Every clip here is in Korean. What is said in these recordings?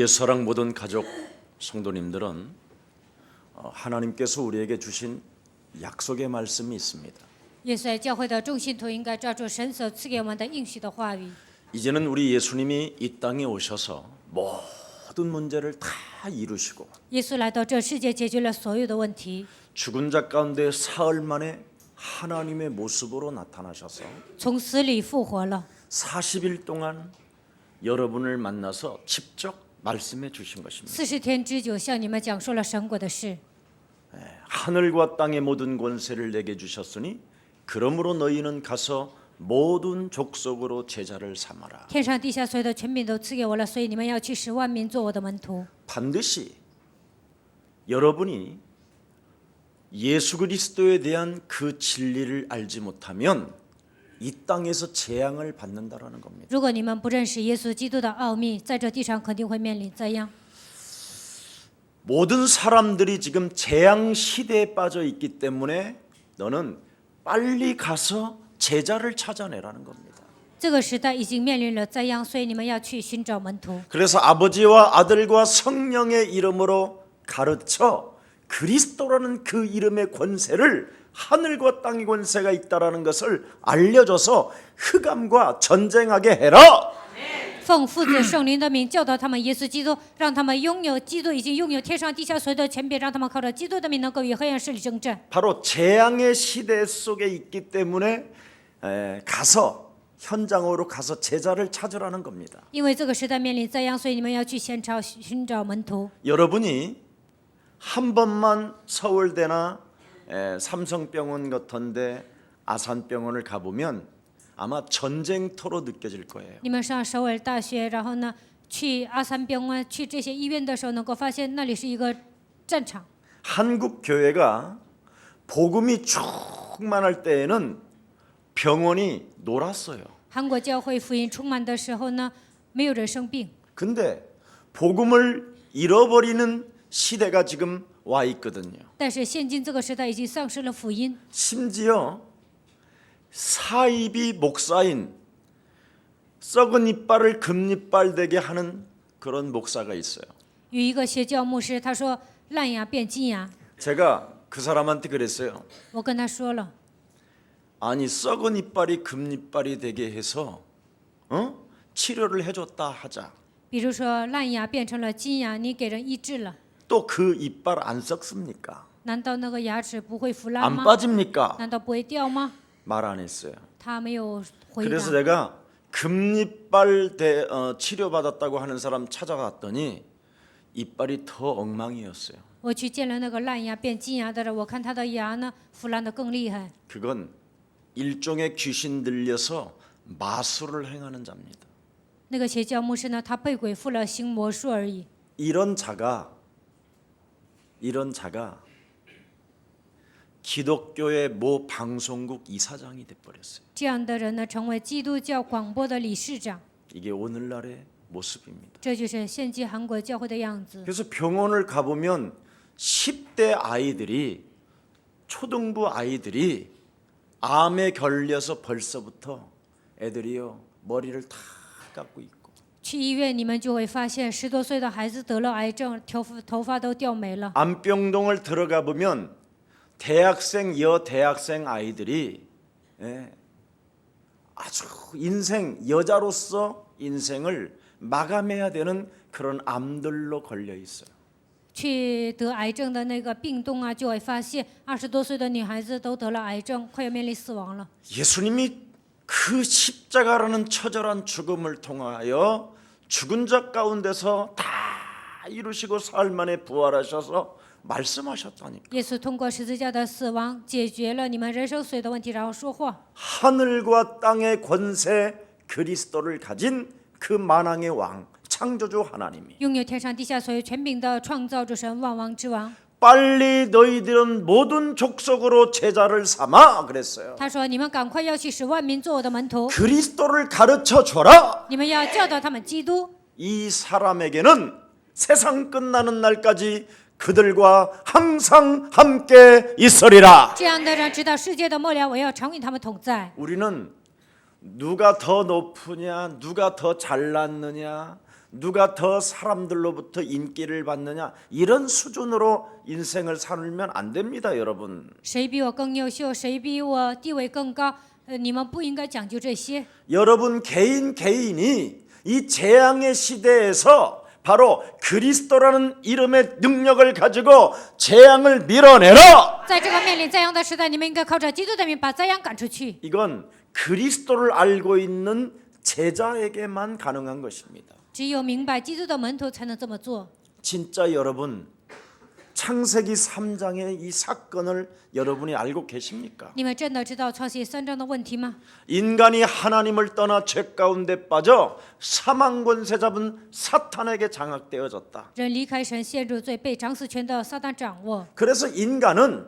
우리의 사랑 모든 가족 성도님들은 하나님께서 우리에게 주신 약속의 말씀이 있습니다. 耶稣爱教会的众信徒应该抓住神所赐给我们的应许的话语。 이제는 우리 예수님이 이 땅에 오셔서 모든 문제를 다 이루시고 耶稣来到这世界，解决了所有的问题。 죽은 자 가운데 사흘 만에 하나님의 모습으로 나타나셔서 从死里复活了， 40일 동안 여러분을 만나서 직접 말씀해 주신 것입니다. 40天之久向你们讲述了神国的事。 하늘과 땅의 모든 권세를 내게 주셨으니 그러므로 너희는 가서 모든 족속으로 제자를 삼아라. 天上地下所有的权柄都赐给我了，所以你们要去使万民做我的门徒。 반드시 여러분이 예수 그리스도에 대한 그 진리를 알지 못하면 이 땅에서 재앙을 받는다라는 겁니다. 如果你们不认识耶稣基督的奥秘，在这地上肯定会面临灾殃。 모든 사람들이 지금 재앙 시대에 빠져 있기 때문에 너는 빨리 가서 제자를 찾아내라는 겁니다. 这个时代已经面临了灾殃，所以你们要去寻找门徒。 그래서 아버지와 아들과 성령의 이름으로 가르쳐 그리스도라는 그 이름의 권세를 하늘과 땅의 권세가 있다라는 것을 알려줘서 흑암과 전쟁하게 해라. 奉父子圣灵的名教导他们耶稣基督，让他们拥有基督已经拥有天上地下所有的权柄，让他们靠着基督的名能够与黑暗势力征战。 바로 재앙의 시대 속에 있기 때문에 가서 현장으로 가서 제자를 찾으라는 겁니다. 因为这个时代面临灾殃，所以你们要去现场寻找门徒。 여러분이 한 번만 서울대나 삼성병원 같은데 아산병원을 가보면 아마 전쟁터로 느껴질 거예요. 你们上首尔大学，然后呢，去阿三병원去这些医院的时候，能够发现那里是一个战场。 한국 교회가 복음이 충만할 때에는 병원이 놀았어요. 韩国教会福音充满的时候呢，没有人生病。 근데 복음을 잃어버리는 시대가 지금 와 있거든요. 但是现今这个时代已经丧失了福音， 심지어 사입이 목사인 썩은 이빨을 금이빨 되게 하는 그런 목사가 있어요. 有一个邪教牧师，他说烂牙变金牙。 제가 그 사람한테 그랬어요. 我跟他说了， 아니 썩은 이빨이 금이빨이 되게 해서 치료를 해줬다 하자. 比如说烂牙变成了金牙，你给人医治了， 또 그 이빨 안 썩습니까? 难道那个牙齿不会腐烂 안 吗？ 빠집니까? 难道不会掉吗？ 말 안 했어요. 他没有回 그래서 答。 내가 금이빨 치료받았다고 하는 사람 찾아갔더니 이빨이 더 엉망이었어요. 我去见了那个烂牙变金牙的人，我看他的牙呢腐烂的更厉害。 그건 일종의 귀신 들려서 마술을 행하는 자입니다. 那个邪教牧师呢，他被鬼附了，行魔术而已。 이런 자가 기독교의 모 방송국 이사장이 돼버렸어요. 这样的人呢，成为基督教广播的理事长， 이게 오늘날의 모습입니다. 这就是现今韩国教会的样子。 그래서 병원을 가보면 10대 아이들이 초등부 아이들이 암에 걸려서 벌써부터 애들이요 머리를 다 깎고 있고 去医院，你们就会发现10多岁的孩子得了癌症，头发都掉没了。 암병동을 들어가 보면 대학생 여대학생 아이들이 아주 여자로서 인생을 마감해야 되는 그런 암들로 걸려 있어요. 去得癌症的那个病洞啊，就会发现20多岁的女孩子都得了癌症，快要面临死亡了。 예수님이 그 십자가라는 처절한 죽음을 통하여 죽은 자 가운데서 다 이루시고 사흘 만에 부활하셔서 말씀하셨다니까. 耶稣通过十字架的死亡，解决了你们人生所有的问题，然后说话。 하늘과 땅의 권세 그리스도를 가진 그 만왕의 왕 창조주 하나님이 拥有天上地下所有权柄的创造主神，万王之王。 빨리 너희들은 모든 족속으로 제자를 삼아 그랬어요. 他说：“你们赶快要去使万民做我的门徒， 그리스도를 가르쳐 줘라. 你们要教导他们基督。 이 사람에게는 세상 끝나는 날까지 그들과 항상 함께 있으리라. 这样的人，直到世界的末了，我要常与他们同在。 우리는 누가 더 높으냐, 누가 더 잘났느냐, 누가 더 사람들로부터 인기를 받느냐 이런 수준으로 인생을 살면 안 됩니다, 여러분. 谁比我更优秀，谁比我地位更高，你们不应该讲究这些。 여러분 개인이 이 재앙의 시대에서 바로 그리스도라는 이름의 능력을 가지고 재앙을 밀어내라. 在这个面临灾殃的时代，你们应该靠着基督的名把灾殃赶出去。 이건 그리스도를 알고 있는 제자에게만 가능한 것입니다. 只有明白基督的门徒才能这么做。 진짜 여러분 창세기 3장의 이 사건을 여러분이 알고 계십니까? 你们真的知道创世3章的问题吗？ 인간이 하나님을 떠나 죄 가운데 빠져 사망 권세 잡은 사탄에게 장악되어졌다. 人离开神，陷入罪，被掌死权的撒旦掌握。 그래서 인간은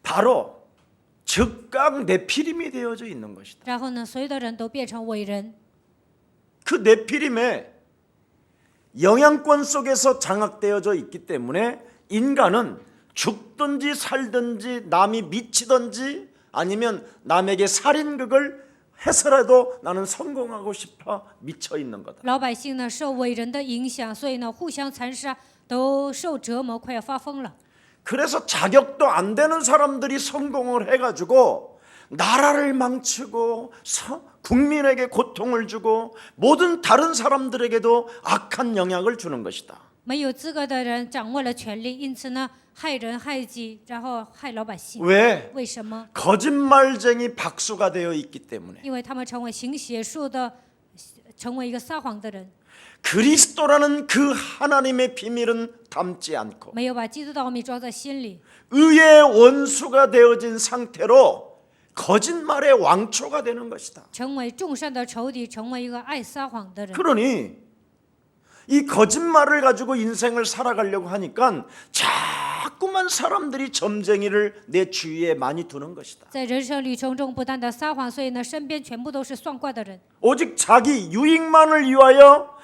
바로 즉각 네피림이 되어져 있는 것이다. 然后呢，所有的人都变成伟人。 그 네피림의 영향권 속에서 장악되어져 있기 때문에 인간은 죽든지 살든지 남이 미치든지 아니면 남에게 살인극을 해서라도 나는 성공하고 싶어 미쳐 있는 거다. 老百姓呢受伟人的影响，所以呢互相残杀，都受折磨，快要发疯了。 그래서 자격도 안 되는 사람들이 성공을 해가지고 나라를 망치고 국민에게 고통을 주고 모든 다른 사람들에게도 악한 영향을 주는 것이다. 没有资格的人掌握了权力，因此呢害人害己，然后害老百姓。 왜? 为什么？ 거짓말쟁이 박수가 되어 있기 때문에. 因为他们成为行邪术的，成为一个撒谎的人， 그리스도라는 그 하나님의 비밀은 담지 않고 没有把基督的奥秘装在心里， 의의 원수가 되어진 상태로 거짓말의 왕초가 되는 것이다. 成为众善的仇敌，成为一个爱撒谎的人。 그러니 이 거짓말을 가지고 인생을 살아가려고 하니까 자꾸만 사람들이 점쟁이를 내 주위에 많이 두는 것이다. 在人生旅程中不断的撒谎，所以呢身边全部都是算卦的人， 오직 자기 유익만을 위하여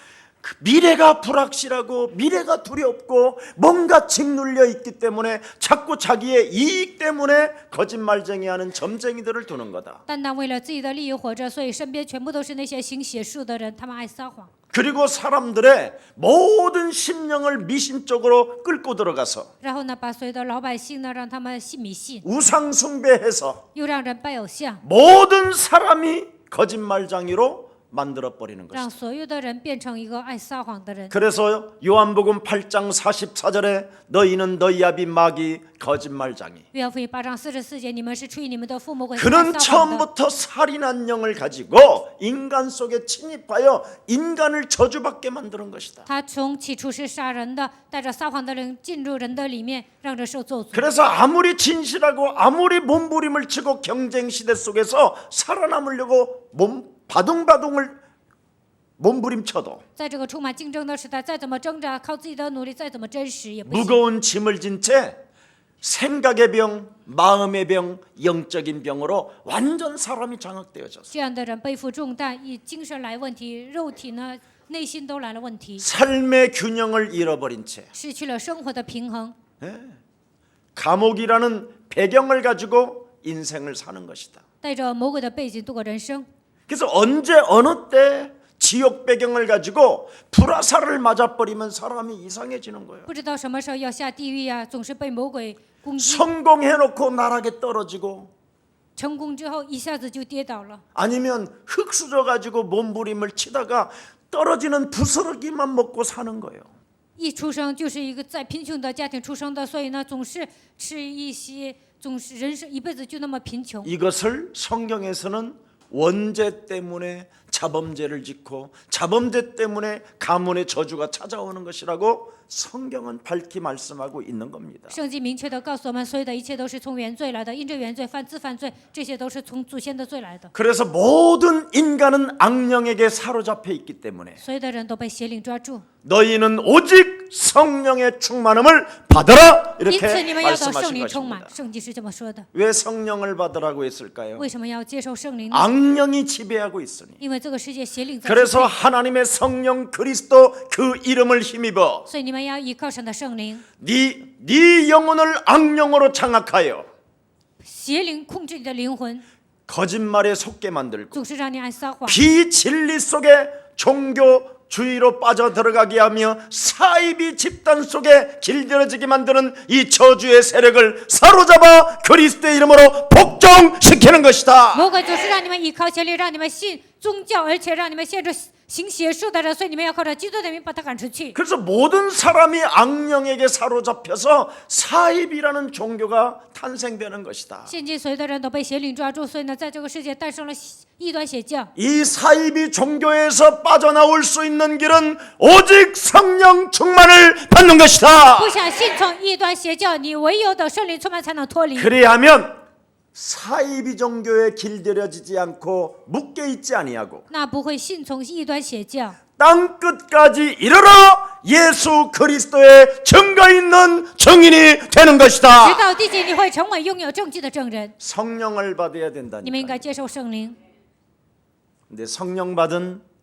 그 미래가 불확실하고 미래가 두렵고 뭔가 짓눌려 있기 때문에 자꾸 자기의 이익 때문에 거짓말쟁이하는 점쟁이들을 두는 거다. 单单为了自己的利益活着，所以身边全部都是那些行邪术的人，他们爱撒谎。 그리고 사람들의 모든 심령을 미신 쪽으로 끌고 들어가서 然后呢，把所有的老百姓呢，让他们信迷信， 우상 숭배해서 又让人拜偶像， 모든 사람이 거짓말쟁이로 만들어 버리는 让 것이다. 所有的人变成一个爱撒谎的人。 그래서 요한복음 8장 44절에 너희는 너희 아비 마귀 거짓말쟁이. 约翰福音8章44节，你们是出于你们的父魔鬼，是爱 그는 撒谎的。 처음부터 살인한 영을 가지고 인간 속에 침입하여 인간을 저주받게 만드는 것이다. 他从起初是杀人的，带着撒谎的人进入人的里面，让人受咒诅。 그래서 아무리 진실하고 아무리 몸부림을 치고 경쟁 시대 속에서 살아남으려고 바둥바둥을 몸부림쳐도 在这个充满竞争的时代，再怎么挣扎，靠自己的努力，再怎么真实也不行。 무거운 짐을 진 채 생각의 병, 마음의 병, 영적인 병으로 완전 사람이 장악되어졌어. 这样的人背负重担，以精神来问题，肉体呢，内心都来了问题， 삶의 균형을 잃어버린 채 失去了生活的平衡， 감옥이라는 배경을 가지고 인생을 사는 것이다. 带着魔鬼的背景度过人生。 그래서 언제 어느 때 지옥 배경을 가지고 불화살을 맞아버리면 사람이 이상해지는 거예요. 不知道什么时候要下地狱呀、总是被魔鬼攻击， 성공해놓고 나락에 떨어지고 成功之后一下子就跌倒了， 아니면 흙수저 가지고 몸부림을 치다가 떨어지는 부스러기만 먹고 사는 거예요. 一出生就是一个在贫穷的家庭出生的，所以呢，总是吃一些，总是人生一辈子就那么贫穷。 이것을 성경에서는 원죄 때문에 자범죄를 짓고 자범죄 때문에 가문의 저주가 찾아오는 것이라고 성경은 밝히 말씀하고 있는 겁니다. 圣经明确的告诉我们，所有的一切都是从原罪来的，因着原罪犯自犯罪，这些都是从祖先的罪来的。 그래서 모든 인간은 악령에게 사로잡혀 있기 때문에 所有的人都被邪灵抓住， 너희는 오직 성령의 충만함을 받아라 因此 이렇게 你们要到圣 말씀하신 灵充满。 것입니다. 圣经是这么说的。 왜 성령을 받으라고 했을까요? 为什么要接受圣灵呢？ 악령이 지배하고 있으니. 因为这个世界邪灵在支 그래서 配， 하나님의 성령 그리스도 그 이름을 힘입어 所以你们要依靠神的圣灵， 네 영혼을 악령으로 장악하여 邪灵控制你的灵魂， 거짓말에 속게 만들고 总是让你爱撒谎， 비진리 속에 종교 주의로 빠져들어가게 하며 사이비 집단 속에 길들여지게 만드는 이 저주의 세력을 사로잡아 그리스도의 이름으로 복종시키는 것이다. 魔鬼就是让你们依靠邪灵，让你们信宗教，而且让你们陷入行邪术的人，所以你们要靠着基督的名把他赶出去。 그래서 모든 사람이 악령에게 사로잡혀서 사입이라는 종교가 탄생되는 것이다. 现今所有的人都被邪灵抓住，所以呢，在这个世界诞生了异端邪教。 이 사입이 종교에서 빠져나올 수 있는 길은 오직 성령 충만을 받는 것이다. 不想信从异端邪教，你唯有的圣灵充满才能脱离。 그리하면 사이비 종교에 길들여지지 않고 묶여 있지 아니하고 那不会信从异端邪教， 땅 끝까지 이르러 예수 그리스도의 증거 있는 증인이 되는 直 것이다. 到地极，你会成为拥有证据的证人。 성령을 받아야 你们应 된다니까. 该接受圣灵， 근데 성령 받은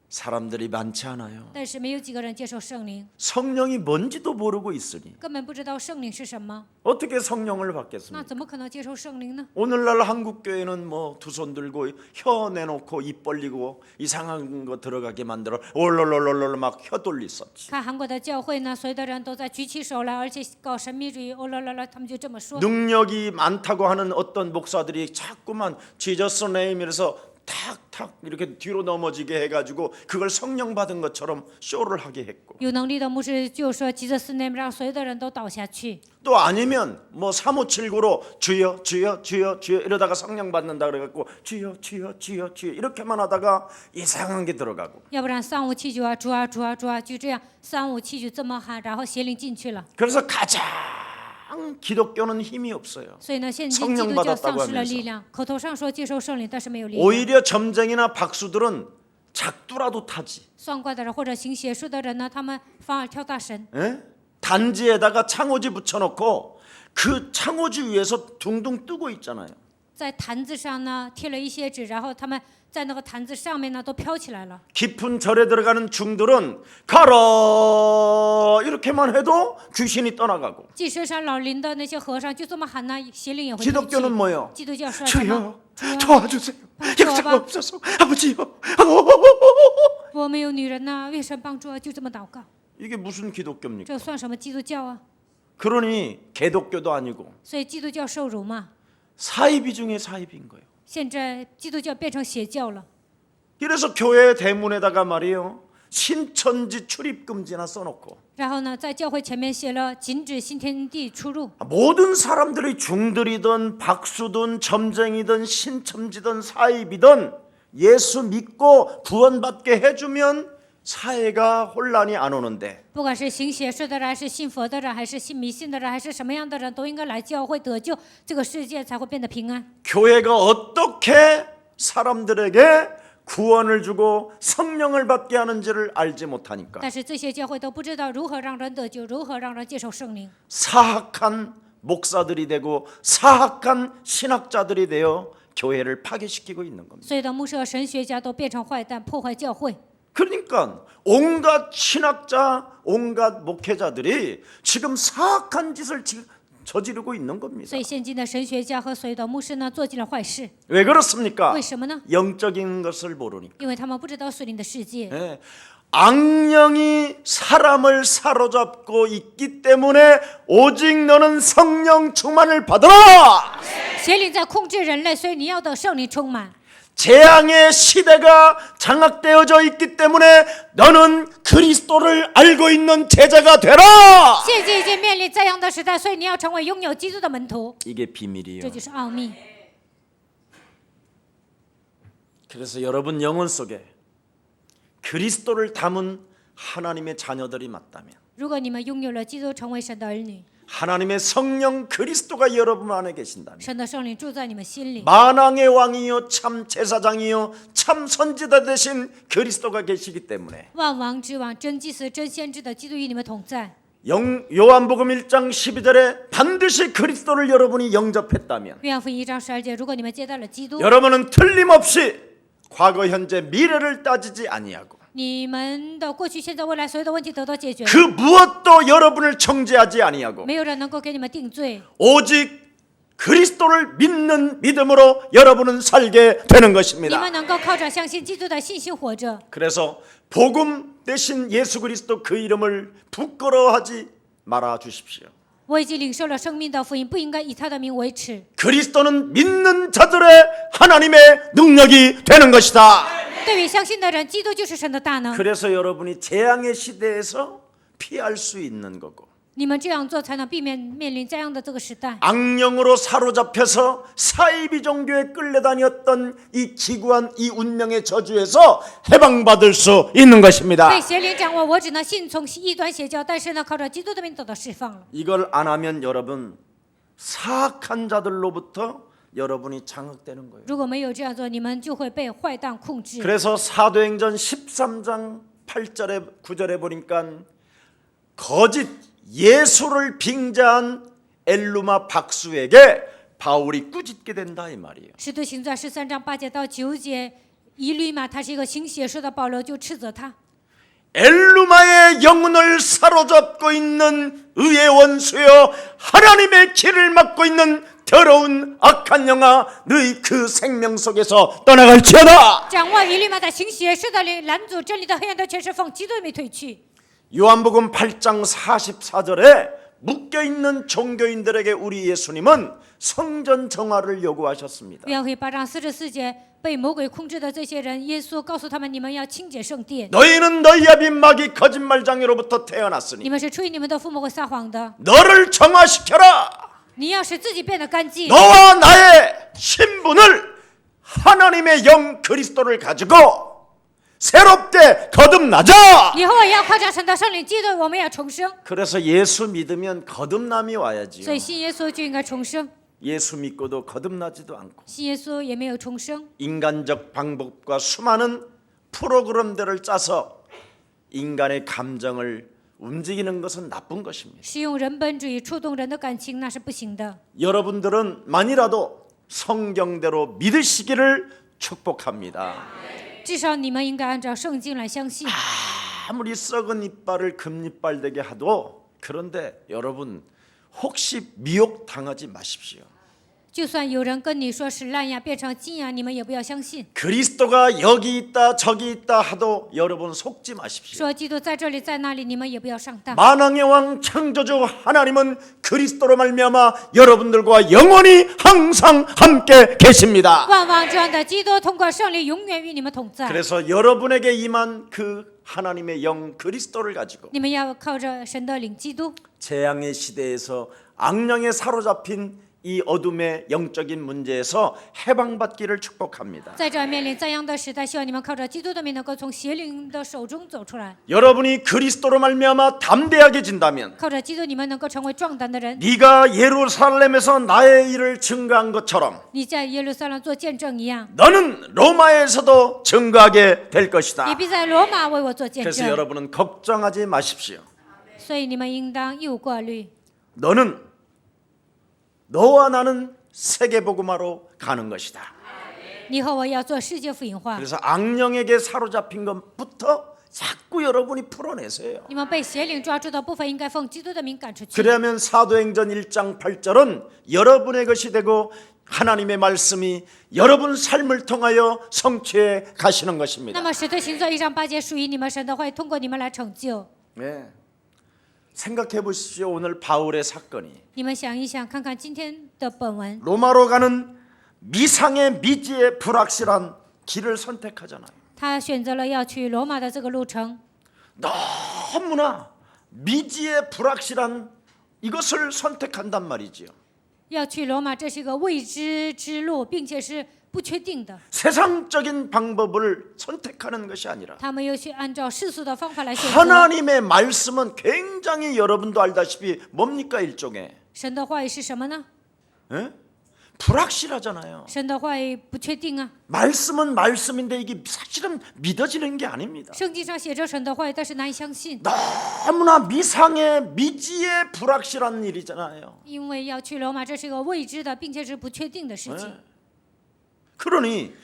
사람들이 많지 않아요. 但是没有几个人接受圣灵， 성령이 뭔지도 모르고 있으니 根本不知道圣灵是什么， 어떻게 성령을 那 받겠습니까? 怎么可能接受圣灵呢？ 오늘날 한국 교회는 뭐 두 손 들고 혀 내놓고 입 벌리고 이상한 거 들어가게 만들어 올롤롤롤롤 막 혀 돌리었지. 看韩国的教会呢，所有的人都在举起手来，而且搞神秘主义，哦啦啦啦，他们就这么说。 능력이 많다고 하는 어떤 목사들이 자꾸만 지저스 네임이라서 탁탁 이렇게 뒤로 넘어지게 해가지고 그걸 성령 받은 것처럼 쇼를 하게 했고 有能力的牧师就说基督name，让所有的人都倒下去。 또 아니면 뭐 3579로 주여 주여 주여 주여 이러다가 성령 받는다 그래갖고 주여 주여 주여 주여 이렇게만 하다가 이상한 게 들어가고 要不然3579啊，主啊主啊主啊，就这样3579这么喊，然后邪灵进去了。 그래서 가장 기독교는 힘이 없어요. 所以呢，现今基 성령 督教 받았다고 丧失了 하면서 力量，口头上说接受圣灵，但是没有力量。 오히려 점쟁이나 박수들은 작두라도 타지. 算卦的人或者行邪术的人呢，他们反而跳大神， 에? 단지에다가 창호지 붙여놓고 그 창호지 위에서 둥둥 뜨고 있잖아요. 在坛子上呢贴了一些纸，然后他们在那个坛子上面呢都飘起来了。 깊은 절에 들어가는 중들은 가라 이렇게만 해도 귀신이 떠나가고 进深山老林的那些和尚就这么喊呢，邪灵也会退 기독교는 去。 뭐요? 基督教说什么？ 주여 主啊， 도와주세요. 아, 역사가 좋아봐. 없어서 아버지요. 我没有女人呐，为神帮助啊，就这么祷告。 이게 무슨 기독교입니까? 这算什么基督教啊？ 그러니 개독교도 아니고 所以基督教受辱嘛。 사이비 중에 사이비인 거예요. 现在基督教变成邪教了， 그래서 교회 대문에다가 말이에요. 신천지 출입 금지나 써놓고 然后呢，在教会前面写了禁止新天地出入。 모든 사람들이 중들이든 박수든 점쟁이든 신천지든 사입이든 예수 믿고 구원받게 해주면 사회가 혼란이 안 오는데 不管是行邪术的人，还是信佛的人，还是信迷信的人，还是什么样的人，都应该来教会得救，这个世界才会变得平安。 교회가 어떻게 사람들에게 구원을 주고 성령을 받게 하는지를 알지 못하니까 但是这些教会都不知道如何让人得救，如何让人接受圣灵， 사악한 목사들이 되고 사악한 신학자들이 되어 교회를 파괴시키고 있는 겁니다. 所有的牧师和神学家都变成坏蛋，破坏教会。 그러니까 온갖 신학자, 온갖 목회자들이 지금 사악한 짓을 저지르고 있는 겁니다. 所以现今的神学家和所有的牧师呢，做尽了坏事。 왜 그렇습니까? 为什么呢？ 영적인 것을 모르니까. 因为他们不知道属灵的世界。 예. 악령이 사람을 사로잡고 있기 때문에 오직 너는 성령 충만을 받아라. 邪灵在控制人类，所以你要得圣灵充满。 재앙의 시대가 장악되어져 있기 때문에 너는 그리스도를 알고 있는 제자가 되라. 现今已经面临这样的时代，所以你要成为拥有基督的门徒， 이게 비밀이에요. 这就是奥秘。 그래서 여러분 영혼 속에 그리스도를 담은 하나님의 자녀들이 맞다면 如果你们拥有了基督，成为神的儿女， 하나님의 성령 그리스도가 여러분 안에 계신다면 神的圣灵住在你们心里， 만왕의 왕이요 참 제사장이요 참 선지자 되신 그리스도가 계시기 때문에 万王之王、真祭司、真先知的基督与你们同在。 요한복음 1장 12절에 반드시 그리스도를 여러분이 영접했다면 约翰福音1章12节，如果你们接待了基督， 여러분은 틀림없이 과거 현재 미래를 따지지 아니하고 你们的过去、现在、未来所有的问题得到解决， 그 무엇도 여러분을 정죄하지 아니하고 没有人能够给你们定罪， 오직 그리스도를 믿는 믿음으로 여러분은 살게 되는 你 것입니다. 们能够靠着相信基督的信心活着。 그래서 복음 대신 예수 그리스도 그 이름을 부끄러워하지 말아 주십시오. 我已经领受了生命的福音，不应该以他的名为耻。 그리스도는 믿는 자들의 하나님의 능력이 되는 것이다. 对于相信的人，基督就是神的大能。 그래서 여러분이 재앙의 시대에서 피할 수 있는 거고 你们这样做，才能避免面临这样的这个时代。 악령으로 사로잡혀서 사이비 종교에 끌려다녔던 이 기구한 이 운명의 저주에서 해방받을 수 있는 것입니다. 被邪灵掌握，我只能信从异端邪教，但是呢，靠着基督的名得到释放了。 이걸 안 하면 여러분 사악한 자들로부터 여러분이 장악되는 거예요. 如果没有这样做，你们就会被坏蛋控制。 그래서 사도행전 13장 8절에 9절에 보니까 거짓 예수를 빙자한 엘루마 박수에게 바울이 꾸짖게 된다 이 말이에요. 使徒行传13章8节到9节，以律嘛，他是一个行邪术的，保罗就斥责他。 엘루마의 영혼을 사로잡고 있는 의의 원수여 하나님의 길을 막고 있는 더러운 악한 영아 너희 그 생명 속에서 떠나갈지어다. 掌握以律嘛，他行邪术的灵，拦阻真理的黑暗的权势，奉基督的名退去。 요한복음 8장 44절에 묶여있는 종교인들에게 우리 예수님은 성전 정화를 요구하셨습니다. 约翰8章44节，被魔鬼控制的这些人，耶稣告诉他们：你们要清洁圣殿。 너희는 너희 아비 마귀 거짓말장애로부터 태어났으니 你们是出于你们的父母会撒谎的， 너를 정화시켜라. 你要使自己变得干净。 너와 나의 신분을 하나님의 영 그리스도를 가지고 새롭게 거듭나자. 以后也要靠着神的圣灵基督，我们要重生。 그래서 예수 믿으면 거듭남이 와야지요. 所以信耶稣就应该重生， 예수 믿고도 거듭나지도 않고 信耶稣也没有重生。 인간적 방법과 수많은 프로그램들을 짜서 인간의 감정을 움직이는 것은 나쁜 것입니다. 使用人本主义触动人的感情，那是不行的。 여러분들은 만이라도 성경대로 믿으시기를 축복합니다. 至少你们应该按照圣经来相信。 아무리 썩은 이빨을 금이빨 되게 하도 그런데 여러분 혹시 미혹 당하지 마십시오. 就算有人跟你说是烂牙变成金牙，你们也不要相信。 그리스도가 여기 있다 저기 있다 하도 여러분 속지 마십시오. 说基督在这里在那里，你们也不要上当。 만왕의 왕 창조주 하나님은 그리스도로 말미암아 여러분들과 영원히 항상 함께 계십니다. 万王之王的基督通过圣灵永远与你们同在。 그래서 여러분에게 임한 그 하나님의 영 그리스도를 가지고 你们要靠着神的灵基督， 재앙의 시대에서 악령에 사로잡힌 이 어둠의 영적인 문제에서 해방받기를 축복합니다. 在这面临灾殃的时代，希望你们靠着基督的名，能够从邪灵的手中走出来。 여러분이 그리스도로 말미암아 담대하게 진다면 靠着基督，你们能够成为壮胆的人。 네가 예루살렘에서 나의 일을 증거한 것처럼 你在耶路撒冷做见证一样， 너는 로마에서도 증거하게 될 也 것이다. 必在罗马为我做见 그래서 证。 여러분은 걱정하지 마십시오. 所以你们应当一无挂虑。 너와 나는 세계복음화로 가는 것이다. 你和我要做世界福音化。 그래서 악령에게 사로잡힌 것부터 자꾸 여러분이 풀어내세요. 你们被邪灵抓住的部分，应该奉基督的名赶出去。 그러면 사도행전 1장 8절은 여러분의 것이 되고 하나님의 말씀이 여러분 삶을 통하여 성취해 가시는 那 것입니다. 么使徒行传1章8节属于你们，神的会通过你们来成就。 네. 생각해 보십시오. 오늘 바울의 사건이 你们想一想，看看今天的本文， 로마로 가는 미상의 미지의 불확실한 길을 선택하잖아요. 他选择了要去罗马的这个路程， 너무나 미지의 불확실한 이것을 선택한단 말이지요. 要去罗马，这是一个未知之路，并且是不确定的。 세상적인 방법을 선택하는 것이 아니라 他们又去按照世俗的方法来选择。 하나님의 말씀은 굉장히 여러분도 알다시피 뭡니까 일종의 神的话语是什么呢？ 에? 불확실하잖아요. 神的话语不确定啊。 말씀은 말씀인데 이게 사실은 믿어지는 게 아닙니다. 圣经上写着神的话语，但是难以相信， 너무나 미상의 미지의 불확실한 일이잖아요. 因为要去罗马，这是一个未知的，并且是不确定的事情。 그러니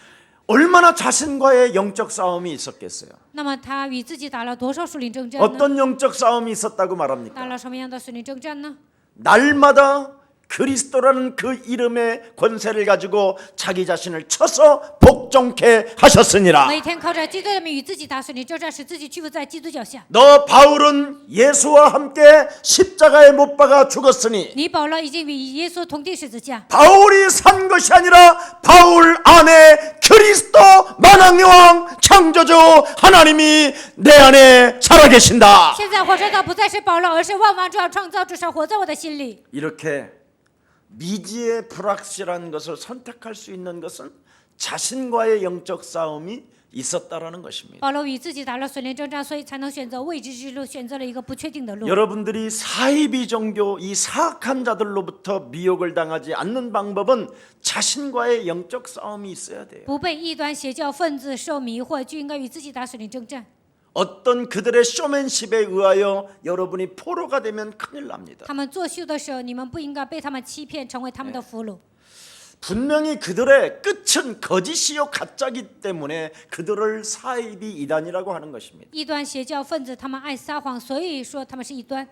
얼마나 자신과의 영적 싸움이 있었겠어요. 那么他与自己打了多少属灵征战呢？ 어떤 영적 싸움이 있었다고 打 말합니까? 了什么样的属灵征战呢？ 날마다 그리스도라는 그 이름의 권세를 가지고 자기 자신을 쳐서 복종케 하셨으니라. 每天靠着基督的名与自己打算，你征战，使自己屈服在基督脚下。 너 바울은 예수와 함께 십자가에 못 박아 죽었으니 你保罗已经与耶稣同定十字架， 바울이 산 것이 아니라 바울 안에 그리스도 만왕의 창조주 하나님이 내 안에 살아계신다. 现在活着的不再是保罗，而是万王之王创造主神活在我的心里。 이렇게 미지의 불확실한 것을 선택할 수 있는 것은 자신과의 영적 싸움이 있었다라는 것입니다. 保罗与自己打了属灵征战，所以才能选择未知之路，选择了一个不确定的路。 여러분들이 사이비 종교 이 사악한 자들로부터 미혹을 당하지 않는 방법은 자신과의 영적 싸움이 있어야 돼요. 不被异端邪教分子受迷惑，就应该与自己打属灵征战。 어떤 그들의 쇼맨십에 의하여 여러분이 포로가 되면 큰일 납니다. 他们作秀的时候，你们不应该被他们欺骗，成为他们的俘虏。 분명히 그들의 끝은 거짓이요 가짜기 때문에 그들을 사이비 이단이라고 하는 것입니다. 异端邪教分子他们爱撒谎，所以说他们是异端。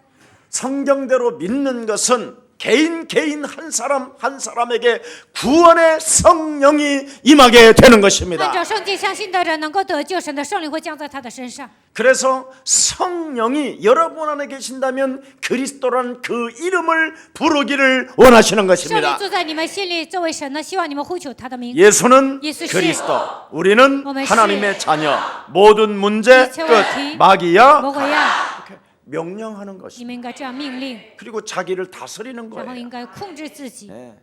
성경대로 믿는 것은 개인 한 사람 한 사람에게 구원의 성령이 임하게 되는 按 것입니다. 照圣经相信的人能够得救，神的圣灵会降在他的身上。 그래서 성령이 여러분 안에 계신다면 그리스도란 그 이름을 부르기를 원하시는 圣灵 것입니다. 住在你们心里，这位神呢，希望你们呼求他的名。 예수는 예수 씨. 그리스도, 우리는 어머니 씨. 하나님의 자녀. 모든 문제 이체 끝. 원티. 마귀야 魔鬼呀， 이렇게 명령하는 你 것입니다. 们应该这样命令， 그리고 자기를 다스리는 然后 거예요. 应该控制自己。 네.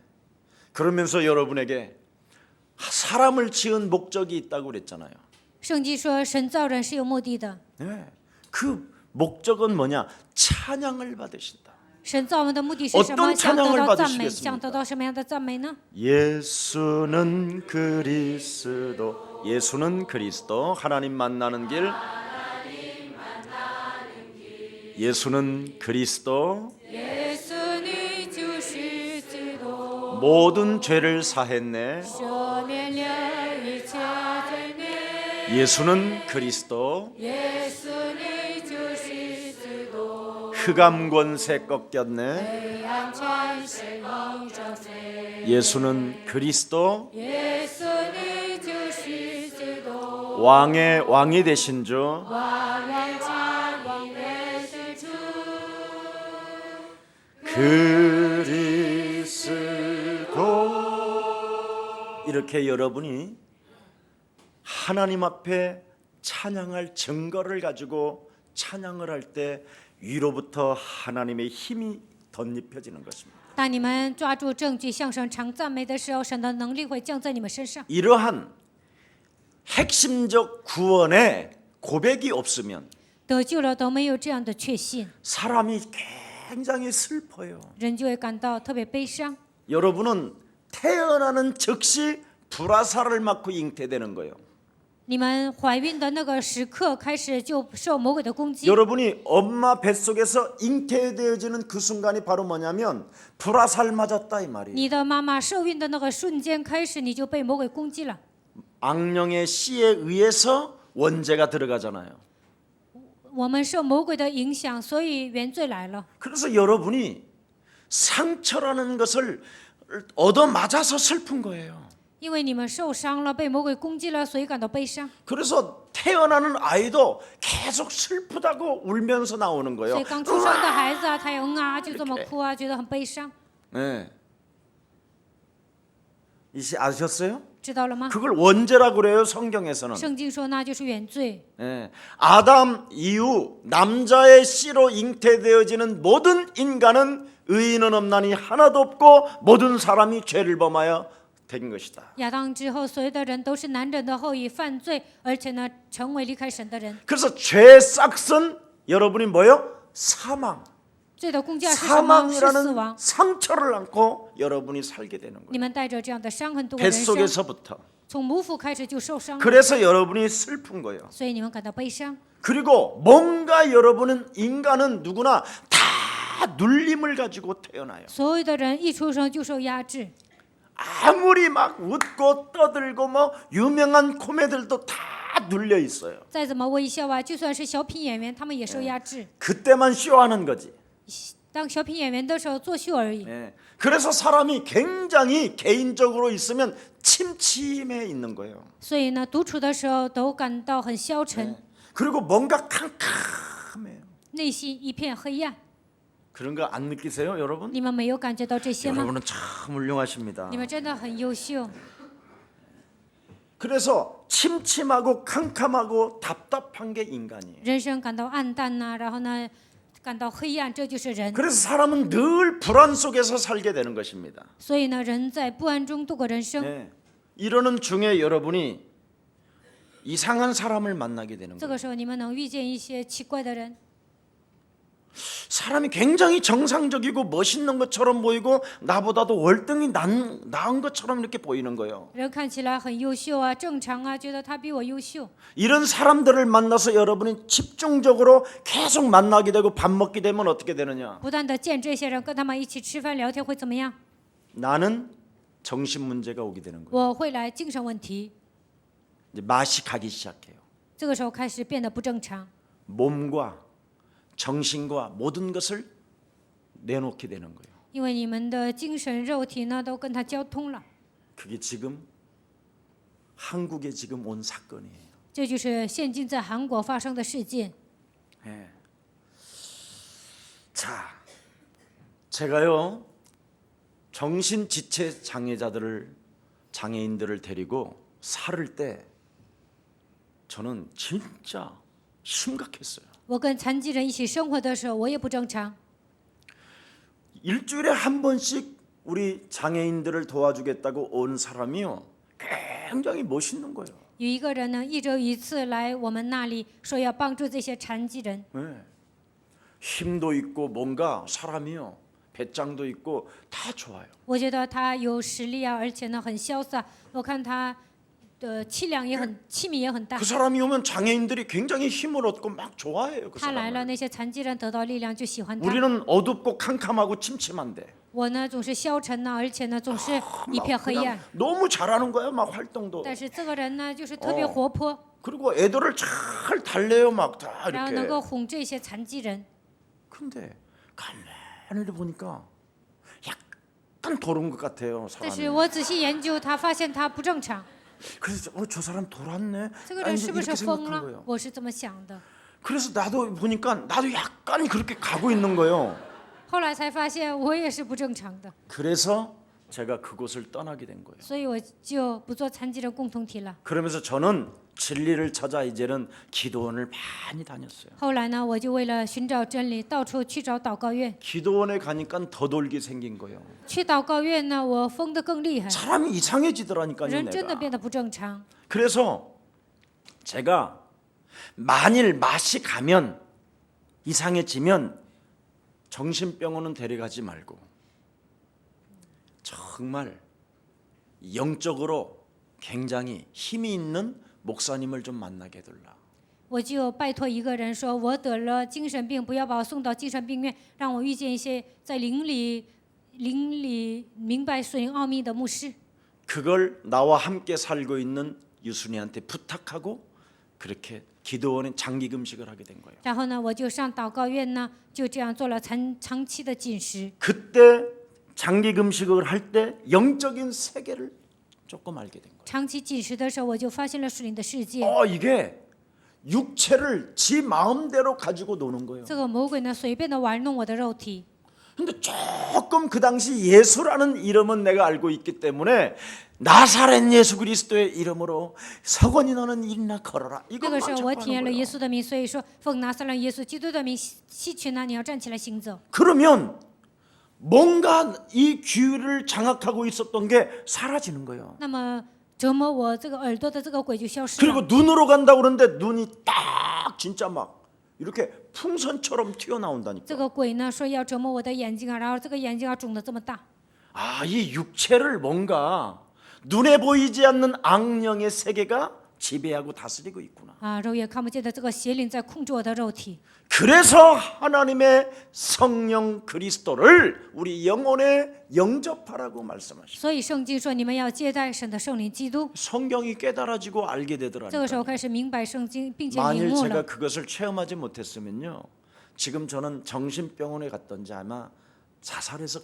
그러면서 여러분에게 사람을 지은 목적이 있다고 그랬잖아요. 圣经说，神造人是有目的的， 네. 그 목적은 뭐냐? 찬양을 받으신다. 神造我们的目的是什么？ 어떤 想得 찬양을 到赞美， 받으시겠습니까? 想得到什么样的赞美呢？ 예수는 그리스도. 예수는 그리스도. 하나님 만나는 길. 예수는 그리스도. 耶稣你就是基督， 모든 죄를 사했네. 赦免了一切罪孽。 예수는 그리스도. 耶稣你就是基督， 흑암 권세 꺾였네. 黑暗权势蒙着飞。 예수는 그리스도. 耶稣你就是基督， 왕의 왕이 되신 주. 万王찬王的之主。 그리스도. 이렇게 여러분이 하나님 앞에 찬양할 증거를 가지고 찬양을 할 때 위로부터 하나님의 힘이 덧입혀지는 것입니다. 当你们抓住证据向神常赞美的时候，神的能力会降在你们身上。 이러한 핵심적 구원의 고백이 없으면 得救了都没有这样的确信， 사람이 굉장히 슬퍼요. 人就会感到特别悲伤。 여러분은 태어나는 즉시 불화살을 맞고 잉태되는 거예요. 你们怀孕的那个时刻开始就受魔鬼的攻击。 여러분이 엄마 뱃속에서 잉태되어지는 그 순간이 바로 뭐냐면 불화살 맞았다 이 말이에요. 你的妈妈受孕的那个瞬间开始，你就被魔鬼攻击了。 악령의 씨에 의해서 원죄가 들어가잖아요. 我们受魔鬼的影响，所以原罪来了。 그래서 여러분이 상처라는 것을 얻어맞아서 슬픈 거예요. 因为你们受伤了，被魔鬼攻击了，所以感到悲伤。 그래서 태어나는 아이도 계속 슬프다고 울면서 나오는 所 거예요. 以刚出生的孩子啊，他也就这么哭啊，觉得很悲伤， 네. 이제 아셨어요? 知道了吗？ 그걸 원죄라고 그래요 성경에서는. 圣经说那就是原罪。 예. 아담 이후 남자의 씨로 잉태되어지는 모든 인간은 의인은 없나니 하나도 없고 모든 사람이 죄를 범하여 된 것이다. 亚当之后，所有的人都是男人的后裔，犯罪，而且呢，成为离开神的人。 그래서 죄의 싹은 여러분이 뭐요? 사망. 罪的工价是什么？是死 사망이라는 亡。 상처를 안고 여러분이 살게 되는 你 거예요. 们带着这样的伤痕度过人生， 뱃속에서부터. 从母腹开始就受伤了， 그래서 여러분이 슬픈 거예요. 所以你们感到悲伤。 그리고 뭔가 여러분은 인간은 누구나 다 눌림을 가지고 태어나요. 所有的人一出生就受压制， 아무리 막 웃고 떠들고 뭐 유명한 코미들도 다 눌려 있어요. 再怎么微笑啊，就算是小品演员，他们也受压制。 그때만 쇼하는 거지. 当小品演员的时候作秀而已。 예. 그래서 사람이 굉장히 개인적으로 있으면 침침해 있는 거예요. 所以呢，独处的时候都感到很消沉， 그리고 뭔가 캄캄해요. 内心一片黑暗。 그런 거 안 느끼세요, 여러분? 你们没有感觉到这些吗？ 여러분은 참 훌륭하십니다. 你们真的很优秀。 그래서 침침하고 캄캄하고 답답한 게 인간이에요. 人生感到暗淡呐、然后呢，感到黑暗，这就是人。 그래서 사람은 늘 불안 속에서 살게 되는 것입니다. 所以呢，人在不安中度过人生。 네. 이러는 중에 여러분이 이상한 사람을 만나게 되는 这 거예요. 个时候，你们能遇见一些奇怪的人， 사람이 굉장히 정상적이고 멋있는 것처럼 보이고 나보다도 월등히 나은 것처럼 이렇게 보이는 거예요. 人看起来很优秀啊，正常啊，觉得他比我优秀。 이런 사람들을 만나서 여러분이 집중적으로 계속 만나게 되고 밥 먹게 되면 어떻게 되느냐? 不断的见这些人，跟他们一起吃饭聊天会怎么样？ 나는 정신 문제가 오게 되는 거예요. 我会来精神问题， 이제 맛이 가기 시작해요. 这个时候开始变得不正常。 몸과 정신과 모든 것을 내놓게 되는 거예요. 因为你们的精神、肉体呢都跟他交通了， 그게 지금 한국에 지금 온 사건이에요. 这就是现今在韩国发生的事件。 예. 자, 제가요 정신 지체 장애인들을 데리고 살을 때 저는 진짜 심각했어요. 我跟残疾人一起生活的时候，我也不正常。 일주일에 한 번씩 우리 장애인들을 도와주겠다고 온 사람이요 굉장히 멋있는 거예요. 有一个人呢，一周一次来我们那里，说要帮助这些残疾人。 네. 힘도 있고 뭔가 사람이요 배짱도 있고 다 좋아요. 我觉得他有实力啊，而且呢很潇洒。我看他的气量也很，气密也很大 그 。 사람이 오면 장애인들이 굉장히 힘을 얻고 막 좋아해요. 그 他来了， 사람을. 那些残疾人得到力量就喜欢他。 우리는 어둡고 캄캄하고 침침한데 我呢总是消沉呢，而且呢总是一 막 片黑 그냥 暗。 너무 잘하는 거예요. 막 활동도. 但是这个人呢，就是特别活泼， 그리고 애들을 잘 달래요. 막 다 然后能 이렇게. 够哄这些残疾人。 근데 가만히 보니까 약간 도른 것 같아요. 但是 사람이. 我仔细研究他，发现他不正常。 그래서 저 사람 돌았네. 这个 아니, 人是不是 이렇게 疯 생각한 了 거예요. ？我是这么想的。 그래서 나도 보니까 나도 약간 그렇게 가고 있는 거예요. 后来才发现我也是不正常的， 그래서 제가 그곳을 떠나게 된 거예요. 所以我就不做残疾人共同体了。 그러면서 저는 진리를 찾아 이제는 기도원을 많이 다녔어요. 后来呢，我就为了寻找真理，到处去找祷告院。 기도원에 가니까 더 돌게 생긴 거예요. 去祷告院呢，我疯得更厉害， 사람이 이상해지더라니까요. 人真的 내가. 变得不正常。 그래서 제가 만일 맛이 가면 이상해지면 정신병원은 데려가지 말고 정말 영적으로 굉장히 힘이 있는 목사님을 좀 만나게 해달라. 我就拜托一个人说，我得了精神病，不要把我送到精神病院，让我遇见一些在灵里明白属灵奥秘的牧师。 그걸 나와 함께 살고 있는 유순이한테 부탁하고 그렇게 기도원에 장기 금식을 하게 된 거예요. 然后呢，我就上祷告院呢，就这样做了长期的禁食。 그때 장기 금식을 할 때 영적인 세계를 조금 알게 된 거예요. 长期禁食的时候，我就发现了属灵的世界。 이게 육체를 지 마음대로 가지고 노는 거예요. 这个魔鬼呢，随便的玩弄我的肉体。 근데 조금 그 당시 예수라는 이름은 내가 알고 있기 때문에 나사렛 예수 그리스도의 이름으로 서건이 너는 일이나 걸어라. 那 이것만 个时候 자꾸 我体验 하는 了耶 거예요. 稣的名，所以说奉拿撒勒耶稣基督的名，希群啊，你要站起来行走。 그러면 뭔가 이 귀를 장악하고 있었던 게 사라지는 거예요. 那么折磨我这个耳朵的这个鬼就消失 그리고 了。 눈으로 간다고 그러는데 눈이 딱 진짜 막 이렇게 풍선처럼 튀어나온다니까. 这个鬼呢说要折磨我的眼睛啊，然后这个眼睛要肿得这么大。 이 육체를 뭔가 눈에 보이지 않는 악령의 세계가 지배하고 다스리고 있구나. 啊，肉眼看不见的这个邪灵在控制我的肉体。 그래서 하나님의 성령 그리스도를 우리 영혼에 영접하라고 말씀하시죠. 所以圣经说你们要接待神的圣灵基督。 성경이 깨달아지고 알게 这个时 되더라니까. 候开始明白圣经，并且领 만일 悟 제가 了。 그것을 체험하지 못했으면요, 지금 저는 정신병원에 갔던지 아마 자살해서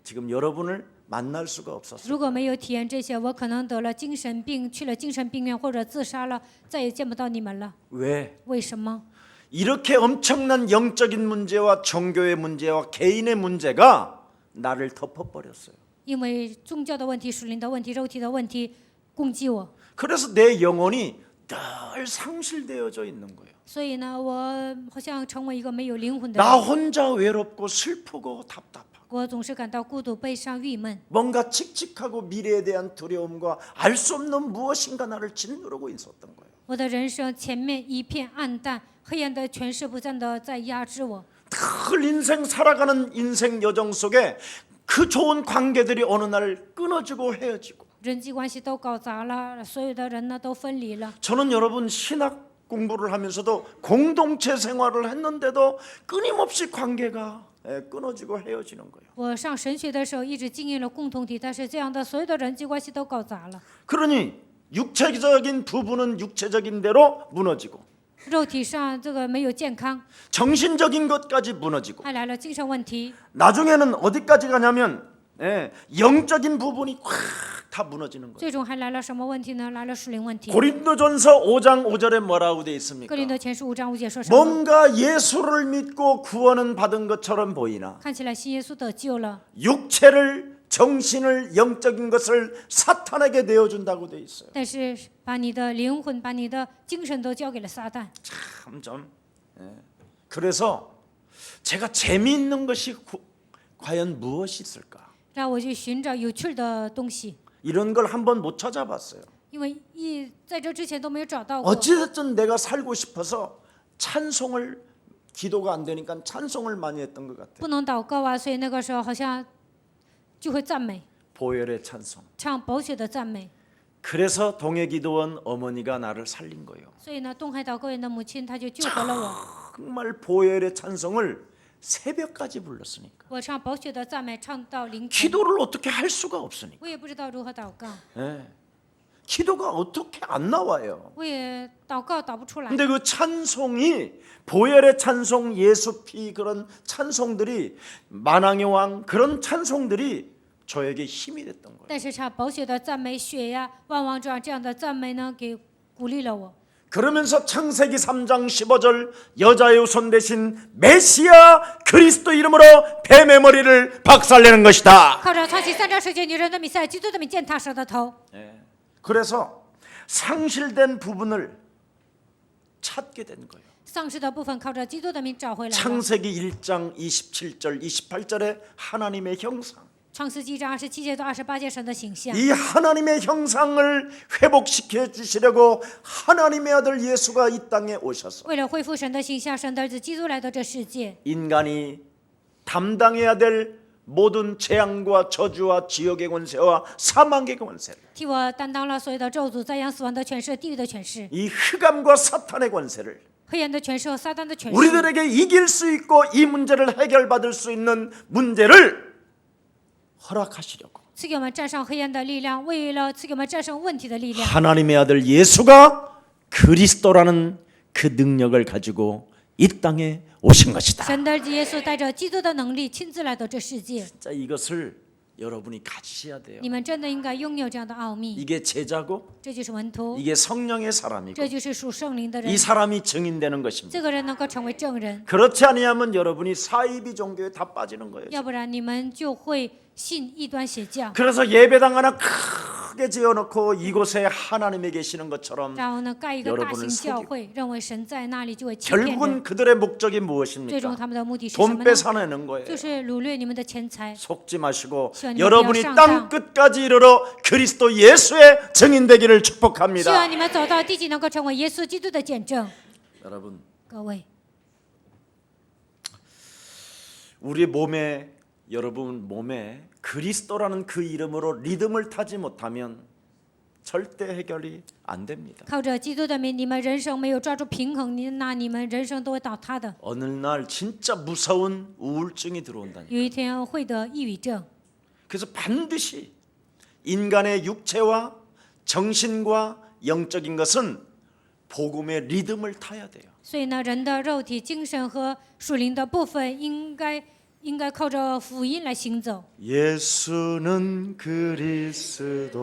지금 여러분을 만날 수가 없었어요. 如果没有体验这些，我可能得了精神病，去了精神病院或者自杀了，再也见不到你们了。 왜? 为什么？ 이렇게 엄청난 영적인 문제와 종교의 문제와 개인의 문제가 나를 덮어버렸어요. 因为宗教的问题、属灵的问题、肉体的问题攻击我， 그래서 내 영혼이 늘 상실되어져 있는 거예요. 所以呢，我好像成为一个没有灵魂的 나 人。 혼자 외롭고 슬프고 답답하고 我总是感到孤独、悲伤、郁闷， 뭔가 칙칙하고 미래에 대한 두려움과 알 수 없는 무엇인가 나를 짓누르고 있었던 거예요. 我的人生前面一片暗淡，黑暗的权势不断的在压制我。 늘 인생 살아가는 인생 여정 속에 그 좋은 관계들이 어느 날 끊어지고 헤어지고 人际关系都搞砸了，所有的人呢都分离了。 저는 여러분 신학 공부를 하면서도 공동체 생활을 했는데도 끊임없이 관계가 끊어지고 헤어지는 거예요. 我上神学的时候一直经营了共同体，但是这样的所有的人际关系都搞砸了。 그러니 육체적인 부분은 육체적인 대로 무너지고 肉体上这个没有健康， 정신적인 것까지 무너지고 还来了精神问题， 나중에는 어디까지 가냐면 영적인 부분이 확 다 무너지는 거예요. 最终还来了什么问题呢？来了属灵问题。 고린도전서 5장 5절에 뭐라고 돼 哥 있습니까? 林多前书5章5节说什么？ 뭔가 예수를 믿고 구원은 받은 것처럼 보이나 看起来信耶稣得救了， 육체를 정신을 영적인 것을 사탄에게 내어준다고 돼 있어요. 但是把你的灵魂、把你的精神都交给了撒旦。 참 좀. 그래서 제가 재미있는 것이 과연 무엇이 있을까? 让我去寻找有趣的东西， 이런 걸 한번 못 찾아봤어요. 因为在这之前都没有找到过。 어찌됐든 내가 살고 싶어서 찬송을 기도가 안 되니까 찬송을 많이 했던 것 같아요. 不能祷告啊，所以那个时候好像就会赞美， 보혈의 찬송. 唱宝血的赞美。 그래서 동해기도원 어머니가 나를 살린 거예요. 所以呢，东海祷告园的母亲她就救活了我。 정말 보혈의 찬송을 새벽까지 불렀으니까 我唱宝血的赞美，唱到凌晨， 기도를 어떻게 할 수가 없으니까 我也不知道如何祷告， 기도가 어떻게 안 나와요. 我也祷告祷不出来。 근데 그 찬송이 보혈의 찬송, 예수 피 그런 찬송들이 만왕의 왕 그런 찬송들이 저에게 힘이 됐던 거예요. 但是唱宝血的赞美、血呀、万王之王这样的赞美呢，给鼓励了我。 그러면서 창세기 3장 15절 여자의 후손 대신 메시아 그리스도 이름으로 뱀의 머리를 박살내는 것이다. 靠着创启3章10节，女人的弥赛亚基督的名践踏蛇的头。 그래서 상실된 부분을 찾게 된 거예요. 丧失的部分靠着基督的名找回来了。 창세기 1장 27절 28절에 하나님의 형상 创世纪1章27节到28节神的形象， 이 하나님의 형상을 회복시켜 주시려고 하나님의 아들 예수가 이 땅에 오셔서 为了恢复神的形象，神的儿子基督来到这世界， 인간이 담당해야 될 모든 재앙과 저주와 지옥의 권세와 사망의 권세를 替我担当了所有的咒诅、灾殃、死亡的权势、地狱的权势、 이 흑암과 사탄의 권세를 黑暗的权势和撒旦的权势， 우리들에게 이길 수 있고 이 문제를 해결받을 수 있는 문제를 허락하시려고 赐给我们战胜黑暗的力量，为了赐给我们战胜问题的力量。 하나님의 아들 예수가 그리스도라는 그 능력을 가지고 이 땅에 오신 것이다. 神的儿子耶稣带着基督的能力亲自来到这世界， 자, 이것을 여러분이 가지셔야 돼요. 你们真的应该拥有这样的奥秘。 이게 제자고 这就是门徒， 이게 성령의 사람이고 这就是属圣灵的人 이 ， 사람이 증인되는 것입니다. 这个人能够成为证人， 그렇지 아니하면 여러분이 사이비 종교에 다 빠지는 거예요. 要不然你们就会信异端邪教。 그래서 예배당 하나 크게 지어놓고 이곳에 하나님이 계시는 것처럼 然后呢，盖一个大型教会，认为神在那里就会欺骗人。 결국은 그들의 목적이 最终 무엇입니까? 他们的目的是什么 돈 呢？ 뺏어내는 거예요. 就是掳掠你们的钱财。 속지 마시고 시원히 여러분이 그냥 땅 끝까지 이르러 그리스도 예수의 증인되기를 希 축복합니다. 望你们走到地极，能够成为耶稣基督的见证。 여러분, 各位， 우리 몸에 여러분 몸에 그리스도라는 그 이름으로 리듬을 타지 못하면 절대 해결이 안 됩니다. 靠着基督的名，你们人生没有抓住平衡，那你们人生都会倒塌的。 어느 날 진짜 무서운 우울증이 들어온다니. 有一天会得抑郁症， 그래서 반드시 인간의 육체와 정신과 영적인 것은 복음의 리듬을 타야 돼요. 所以呢，人的肉体、精神和属灵的部分应该靠着福音来行走。 예수는 그리스도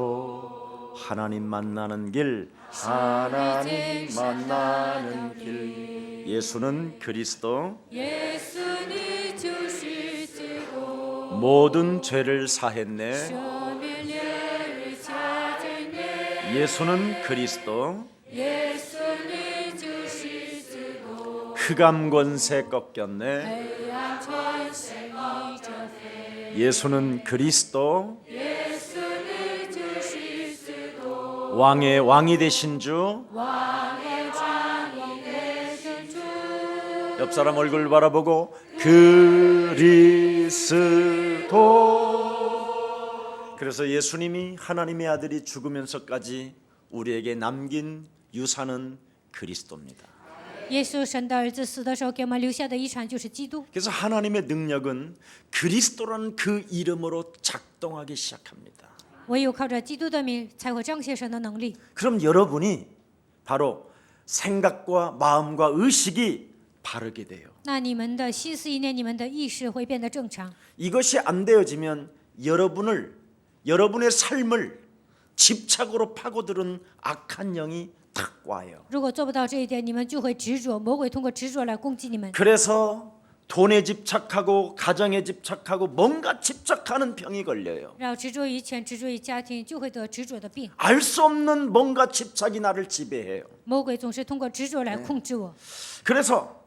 하나님 만나는 길 하나님 만나는 길 예수는 그리스도 耶稣，你就是基督， 모든 죄를 사했네 赦免烈日加增烈。 예수는 그리스도 耶稣，你就是基督， 흑암 권세 꺾였네 黑暗穿身你遮飞。 예수는 그리스도 耶稣，你就是基督， 왕의 왕이 되신 주 王的传王的真主。 옆 사람 얼굴 바라보고 그리스도 그래서 예수님이 하나님의 아들이 죽으면서까지 우리에게 남긴 유산은 그리스도입니다. 耶稣神的儿子死的时候给我们留下的遗产就是基督， 그래서 하나님의 능력은 그리스도라는 그 이름으로 작동하기 시작합니다. 唯有靠着基督的名才会彰显神的能力。 그럼 여러분이 바로 생각과 마음과 의식이 바르게 돼요. 那你们的心思意念、你们的意识会变得正常。 이것이 안 되어지면 여러분의 삶을 집착으로 파고드는 악한 영이 탁 와요. 如果做不到这一点，你们就会执着，魔鬼通过执着来攻击你们。 그래서 돈에 집착하고 가정에 집착하고 뭔가 집착하는 병이 걸려요. 然后执着于钱、执着于家庭，就会得执着的病。 알 수 없는 뭔가 집착이 나를 지배해요. 魔鬼总是通过执着来控制我。 그래서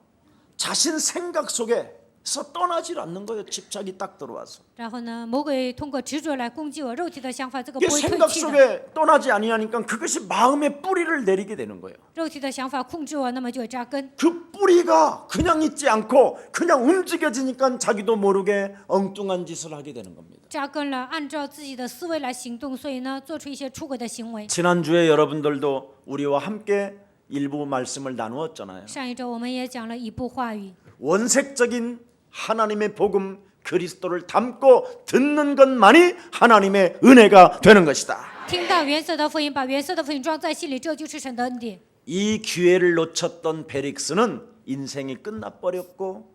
자신 생각 속에서 떠나질 않는 거예요. 집착이 딱 들어와서. 然后呢，魔鬼通过执着来攻击我肉体的想法，这个 이게 不会退 생각 去的。 속에 떠나지 아니하니까 그것이 마음의 뿌리를 내리게 되는 거예요. 肉体的想法控制我，那么就会扎根。 그 뿌리가 그냥 있지 않고 그냥 움직여지니까 자기도 모르게 엉뚱한 짓을 하게 되는 겁니다. 扎根了，按照自己的思维来行动，所以呢，做出一些出轨的行为。 지난주에 여러분들도 우리와 함께 일부 말씀을 나누었잖아요. 上一周我们也讲了一部话语， 원색적인 하나님의 복음 그리스도를 담고 듣는 것만이 하나님의 은혜가 되는 것이다. 听到原色的福音，把原色的福音装在心里，这就是神的恩典。 이 기회를 놓쳤던 베릭스는 인생이 끝나버렸고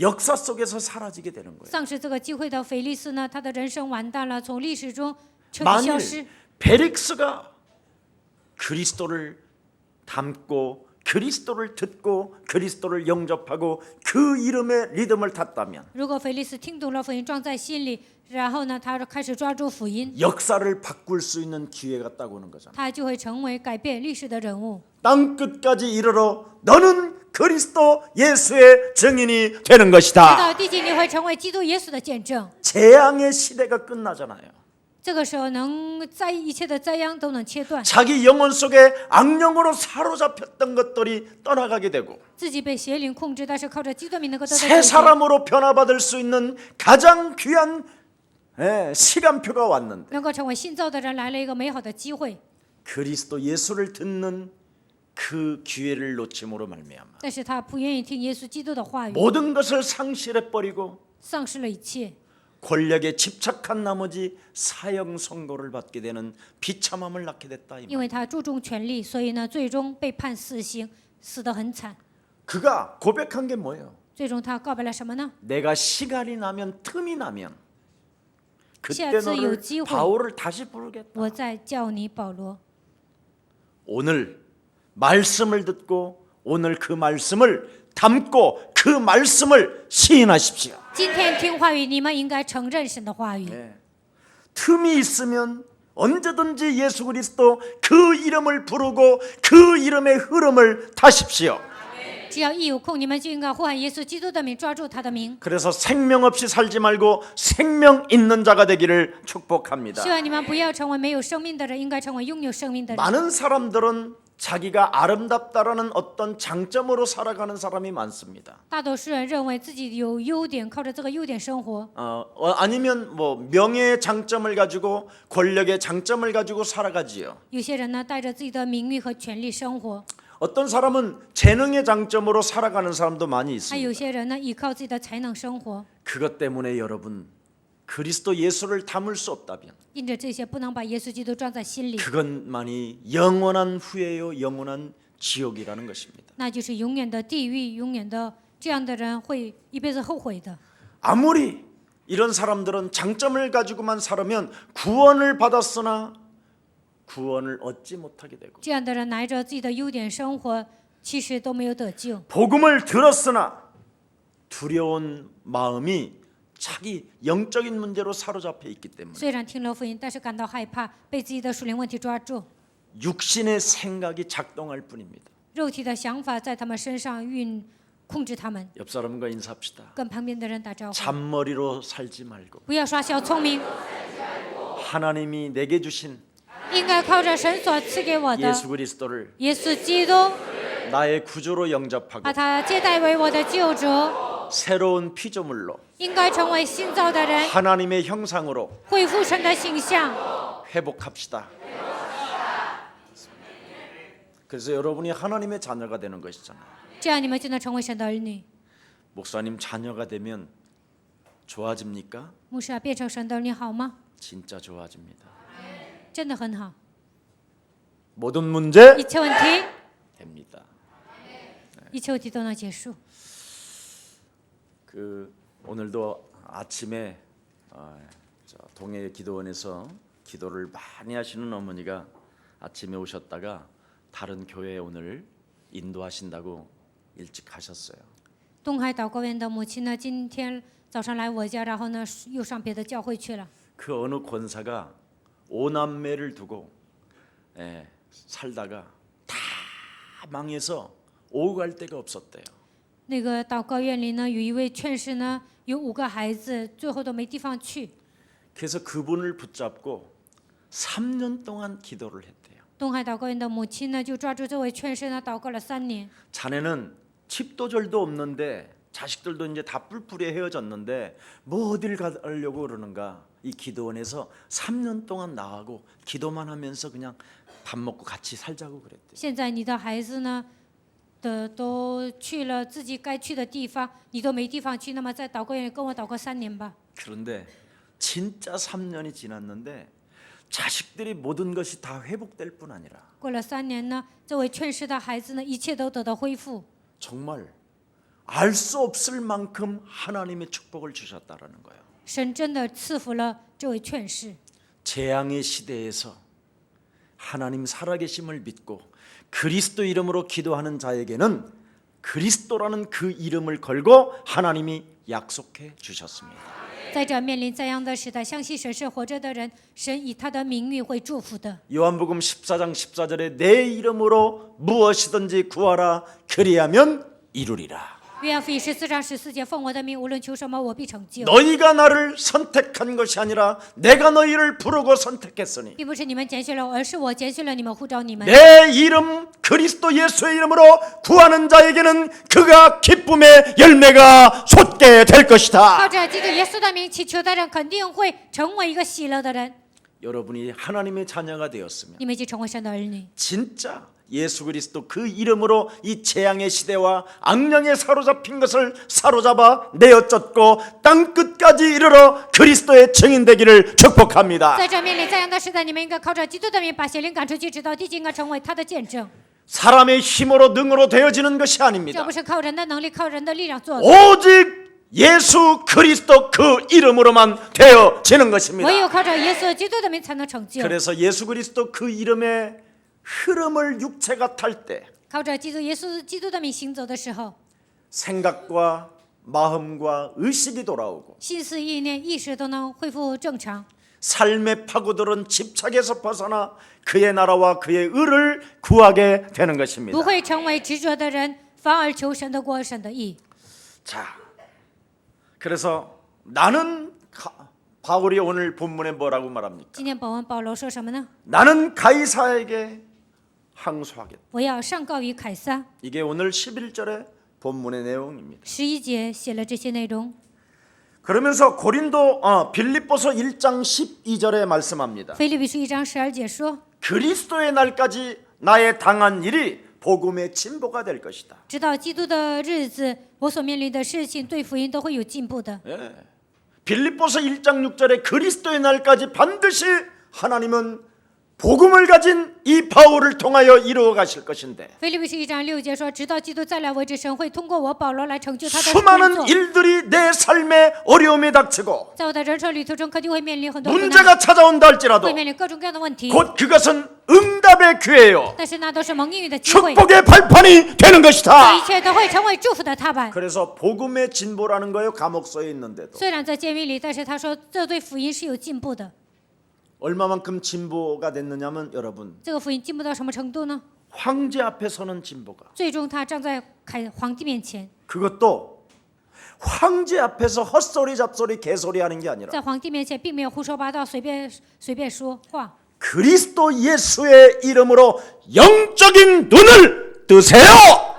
역사 속에서 사라지게 되는 거예요. 丧失这个机会的腓力斯呢，他的人生完蛋了，从历史中彻底消失。 만일 베릭스가 그리스도를 담고 그리스도를 듣고 그리스도를 영접하고 그 이름의 리듬을 탔다면 如果腓力斯听懂了福音，装在心里，然后呢，他开始抓住福音， 역사를 바꿀 수 있는 기회가 딱 오는 거잖아요. 他就会成为改变历史的人物。 땅 끝까지 이르러 너는 그리스도 예수의 증인이 되는 直 것이다. 到地极，你会成为基督耶稣的见证。 재앙의 시대가 끝나잖아요. 这个时候，一切的灾殃都能切断， 자기 영혼 속에 악령으로 사로잡혔던 것들이 떠나가게 되고 自己被邪灵控制，但是靠着基督名能够得到 새 解决。 사람으로 변화받을 수 있는 가장 귀한 시간표가 왔는데 能够成为新造的人，来了一个美好的机会， 그리스도 예수를 듣는 그 기회를 놓침으로 말미암아 但是他不愿意听耶稣基督的话语， 모든 것을 상실해 버리고 丧失了一切， 권력에 집착한 나머지 사형 선고를 받게 되는 비참함을 낳게 됐다. 이 因为他注重权力，所以呢，最终被判死刑，死得很惨。 그가 고백한 게 뭐예요? 最终他告白了什么呢？ 내가 시간이 나면 틈이 나면 그때 下次有 너를 机会， 바울을 다시 부르겠다. 我再叫你保罗。 오늘 말씀을 듣고 오늘 그 말씀을 담고 그 말씀을 시인하십시오. 今天听话语，你们应该承认神的话语。 틈이 있으면 언제든지 예수 그리스도 그 이름을 부르고 그 이름의 흐름을 타십시오. 只要一有空，你们就应该呼喊耶稣基督的名，抓住他的名。 그래서 생명 없이 살지 말고 생명 있는 자가 되기를 축복합니다. 希望你们不要成为没有生命的人，应该成为拥有生命的人。 많은 사람들은 자기가 아름답다라는 어떤 장점으로 살아가는 사람이 많습니다. 大多数人认为自己有优点，靠着这个优点生活， 아니면 뭐 명예의 장점을 가지고 권력의 장점을 가지고 살아가지요. 有些人呢带着自己的名誉和权力生活， 어떤 사람은 재능의 장점으로 살아가는 사람도 많이 还有 있습니다. 些人呢依靠自己的才能生活。 그것 때문에 여러분 그리스도 예수를 담을 수 없다면 因着这些，不能把耶稣基督装在心里， 그것만이 영원한 후회요 영원한 지옥이라는 것입니다. 那就是永远的地狱，永远的这样的人会一辈子后悔的。 아무리 이런 사람들은 장점을 가지고만 살으면 구원을 받았으나 구원을 얻지 못하게 되고 这样的人拿着自己的优点生活，其实都没有得救。 복음을 들었으나 두려운 마음이 자기 영적인 문제로 사로잡혀 있기 때문에 虽然听了福音，但是感到害怕，被自己的属灵问题抓住， 육신의 생각이 작동할 뿐입니다. 肉体的想法在他们身上控制他们。 옆 사람과 인사합시다. 跟旁边的人打招呼， 잔머리로 살지 말고 不要耍小聪明， 하나님이 내게 주신 应该靠着神所赐给我的 예수 그리스도를 耶稣基督， 나의 구주로 영접하고 把他接待为我的救主， 새로운 피조물로 应该成为新造的人， 하나님의 형상으로 恢复神的形象。 회복합시다. 그래서 여러분이 하나님의 자녀가 되는 것이잖아요. 这样你们就能成为神的儿女。 목사님 자녀가 되면 좋아집니까? 牧师啊，变成神的儿女好吗？ 진짜 좋아집니다. 真的很好， 모든 문제 一切问题， 됩니다. 一切问题都能结束。 오늘도 아침에 동해 기도원에서 기도를 많이 하시는 어머니가 아침에 오셨다가 다른 교회에 오늘 인도하신다고 일찍 가셨어요. 东海祷告院的母亲呢，今天早上来我家，然后呢又上别的教会去了。 그 어느 권사가 5남매를 두고 살다가 다 망해서 오고 갈 데가 없었대요. 那个祷告院里呢，有一位劝士呢，有5个孩子，最后都没地方去。 그래서 그분을 붙잡고 3년 동안 기도를 했대요. 东海祷告院的母亲呢，就抓住这位劝士呢，祷告了3年。 자네는 집도절도 없는데 자식들도 이제 다 뿔뿔이 헤어졌는데 뭐 어딜 가려고 그러는가. 이 기도원에서 3년 동안 나가고 기도만 하면서 그냥 밥 먹고 같이 살자고 그랬대요. 现在你的孩子呢，都去了自己该去的地方，你都没地方去，那么在祷告院里跟我祷告3年吧。 그런데 진짜 3년이 지났는데 자식들이 모든 것이 다 회복될 뿐 아니라 过了3年呢，这位劝士的孩子呢，一切都得到恢复。 정말 알 수 없을 만큼 하나님의 축복을 주셨다라는 거예요. 神真的赐福了这位劝士。 재앙의 시대에서 하나님 살아계심을 믿고 그리스도 이름으로 기도하는 자에게는 그리스도라는 그 이름을 걸고 하나님이 약속해 주셨습니다. 在这面临灾殃的时代，相信神是活着的人，神以他的名誉会祝福的。 요한복음 14장 14절에 내 이름으로 무엇이든지 구하라 그리하면 이루리라. 约翰福音14章14节，奉我的名，无论求什么，我必成就。 너희가 나를 선택한 것이 아니라 내가 너희를 부르고 선택했으니 并不是你们拣选了我，而是我拣选了你们，呼召你们。 내 이름 그리스도 예수의 이름으로 구하는 자에게는 그가 기쁨의 열매가 솟게 될 것이다. 靠着基督耶稣的名祈求的人，肯定会成为一个喜乐的人。 여러분이 하나님의 자녀가 되었으면 你们已经成为神的儿女。 진짜 예수 그리스도 그 이름으로 이 재앙의 시대와 악령에 사로잡힌 것을 사로잡아 내어쫓고 땅 끝까지 이르러 그리스도의 증인되기를 축복합니다. 在这面临灾殃的时代，你们应该靠着基督的名把邪灵赶出去，直到地极，应该成为他的见证。 사람의 힘으로 능으로 되어지는 것이 这 아닙니다. 不是靠人的能力、靠人的力量做的， 오직 예수 그리스도 그 이름으로만 되어지는 것입니다. 唯有靠着耶稣基督的名才能成就。 그래서 예수 그리스도 그 이름의 흐름을 육체가 탈 때 靠着基督耶稣基督的名行走的时候， 생각과 마음과 의식이 돌아오고 心思意念、意识都能恢复正常。 삶의 파고들은 집착에서 벗어나 그의 나라와 그의 의를 구하게 되는 것입니다. 不会成为执着的人，反而求神的国、神的义。 자, 그래서 나는 바울이 오늘 본문에 뭐라고 말합니까? 今天本文保罗说什么呢？ 나는 가이사에게 항소하겠다. 我要上告于凯撒。 이게 오늘 11절의 본문의 내용입니다. 11节写了这些内容。 그러면서 빌립보서 1장 12절에 말씀합니다. 腓立比书1章12节说， 그리스도의 날까지 나의 당한 일이 복음의 진보가 될 것이다. 直到基督的日子，我所面临的事情对福音都会有进步的。 빌립보서 1장 6절에 그리스도의 날까지 반드시 하나님은 복음을 가진 이 바울을 통하여 이루어 가실 것인데 腓立比书1章6节说，直到基督再来为止，神会通过我保罗来成就他的工 수많은 作。 일들이 내 삶에 어려움이 닥치고 在我的人生旅途中，肯定会面临很多苦难， 문제가 찾아온다 할지라도 会面临各种各样的问题， 곧 그것은 응답의 기회요 但是那都是蒙应允的机会， 축복의 발판이 되는 一 것이다. 切都会成为祝福的踏板。 그래서 복음의 진보라는 거예요. 감옥소에 있는데도 虽然在监狱里，但是他说这对福音是有进步的。 얼마만큼 진보가 됐느냐면 여러분 这个福音进步到什么程度呢？ 황제 앞에 서는 진보가 最终他站在皇帝面前， 그것도 황제 앞에서 헛소리 잡소리 개소리 하는 게 아니라 在皇帝面前并没有胡说八道，随便说话。 그리스도 예수의 이름으로 영적인 눈을 뜨세요.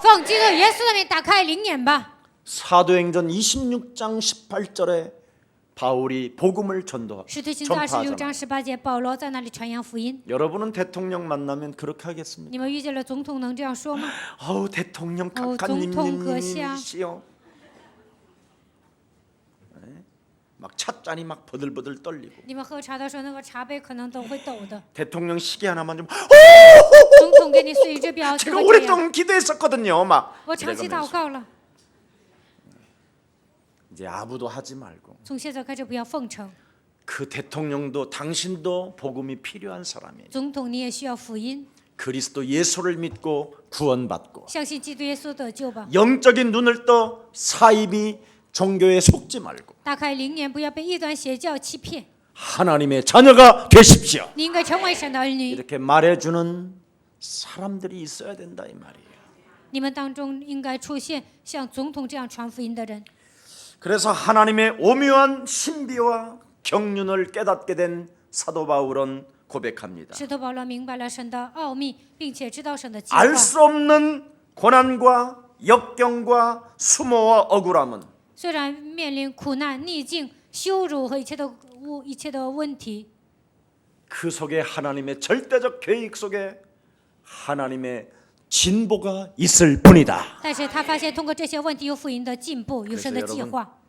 奉基督耶稣的名打开灵眼吧。 사도행전 26장 18절에 바울이 복음을 使徒行传26章 전파하잖아요. 18节，保罗在那里传扬福音。 여러분은 대통령 만나면 그렇게 하겠습니까? 你们遇见了总统能这样说吗？ 어우 대통령 어우, 각하님이시여. 막 찻잔이 막 버들버들 떨리고 你们喝茶的时候，那个茶杯可能都会抖的。 대통령 시계 하나만 좀 总统给你随着表就 제가 会这样。 오랫동안 기도했었거든요. 막 我长期祷 이래가면서. 告了， 이제 아부도 하지 말고 从现在开始不要奉承。 그 대통령도 당신도 복음이 필요한 사람이에요. 总统你也需要福音， 그리스도 예수를 믿고 구원받고 相信基督耶稣得救吧。 영적인 눈을 떠 사이비 종교에 속지 말고 打开灵眼，不要被异端邪教欺骗。 하나님의 자녀가 되십시오. 你应该成为神的儿女。 이렇게 말해주는 사람들이 있어야 된다 이 말이에요. 你们当中应该出现像总统这样传福音的人。 그래서 하나님의 오묘한 신비와 경륜을 깨닫게 된 사도 바울은 고백합니다. 使徒保罗明白了神的奥秘，并且知道神的计划。 알 수 없는 고난과 역경과 수모와 억울함은 虽然面临苦难、逆境、羞辱和一切的问题， 그 속에 하나님의 절대적 계획 속에 하나님의 진보가 있을 뿐이다. 但是他发现通过这些问题有福音的进步，有神的计划。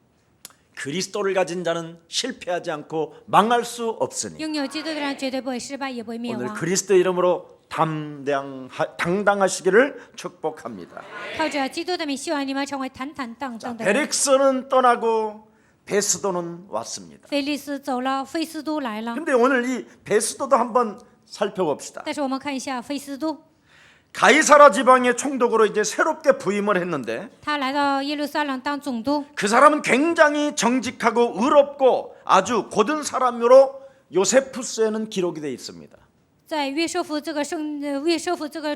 그리스도를 가진 자는 실패하지 않고 망할 수 없으니 拥有基督的人绝对不会失败，也不会灭 오늘 亡。 그리스도 이름으로 당당하시기를 축복합니다. 靠着基督的名，希望你们成为坦坦荡荡的人。 베렉스는 떠나고 베스도는 왔습니다. 菲利斯走了，菲斯都来了。 근데 오늘 이 베스도도 한번 살펴봅시다. 但是我们看一下菲斯都， 가이사라 지방의 총독으로 이제 새롭게 부임을 했는데 他来到耶路撒冷当总督。 그 사람은 굉장히 정직하고 의롭고 아주 고든 사람으로 요세푸스에는 기록이 되어 있습니다. 在约瑟夫这个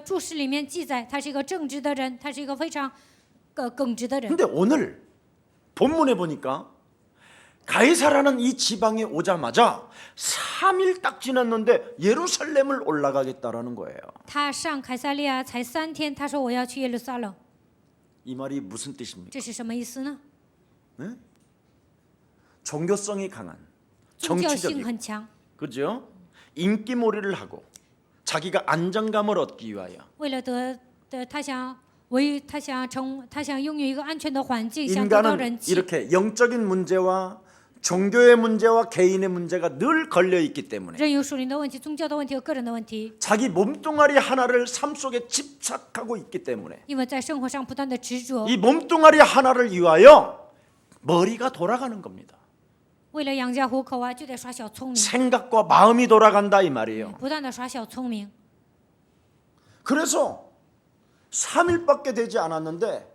注释里面记载，他是一个正直的人，他是一个非常耿直的人。 근데 오늘 본문에 보니까 가이사라는 이 지방에 오자마자 3일 딱 지났는데 예루살렘을 올라가겠다라는 거예요. 他上凯撒利亚才3天，他说我要去耶路撒冷， 이 말이 무슨 뜻입니까? 这是什么意思呢？ 종교성이 강한 宗教性 정치적이고 很强， 그죠? 인기몰이를 하고 자기가 안정감을 얻기 위하여 为了他想拥有一个安全的环境，想得到 인간은 人气。 이렇게 영적인 문제와 종교의 문제와 개인의 문제가 늘 걸려 있기 때문에 人有属灵的问题、宗教的问题和个人的问题， 자기 몸뚱아리 하나를 삶 속에 집착하고 있기 때문에 因为在生活上不断的执着， 이 몸뚱아리 하나를 위하여 머리가 돌아가는 겁니다. 为了养家糊口啊，就得耍小聪明， 생각과 마음이 돌아간다 이 말이에요. 不断的耍小聪明。 그래서 3일밖에 되지 않았는데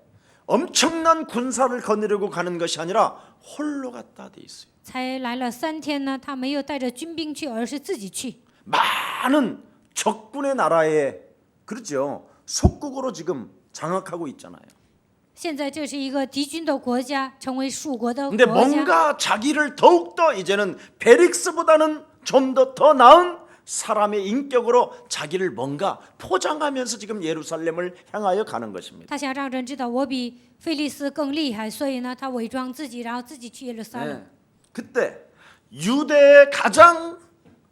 엄청난 군사를 거느리고 가는 것이 아니라 홀로 갔다 돼 있어요. 才来了3天呢，他没有带着军兵去，而是自己去。 많은 적군의 나라에 그렇죠. 속국으로 지금 장악하고 있잖아요. 现在这是一个敌军的国家，成为属国的 근데 国家。 뭔가 자기를 더욱더 이제는 베릭스보다는 좀 더 나은 사람의 인격으로 자기를 뭔가 포장하면서 지금 예루살렘을 향하여 가는 것입니다. 他想让人知道我比菲利斯更厉害，所以呢，他伪装自己，然后自己去耶路撒冷。 그때 유대의 가장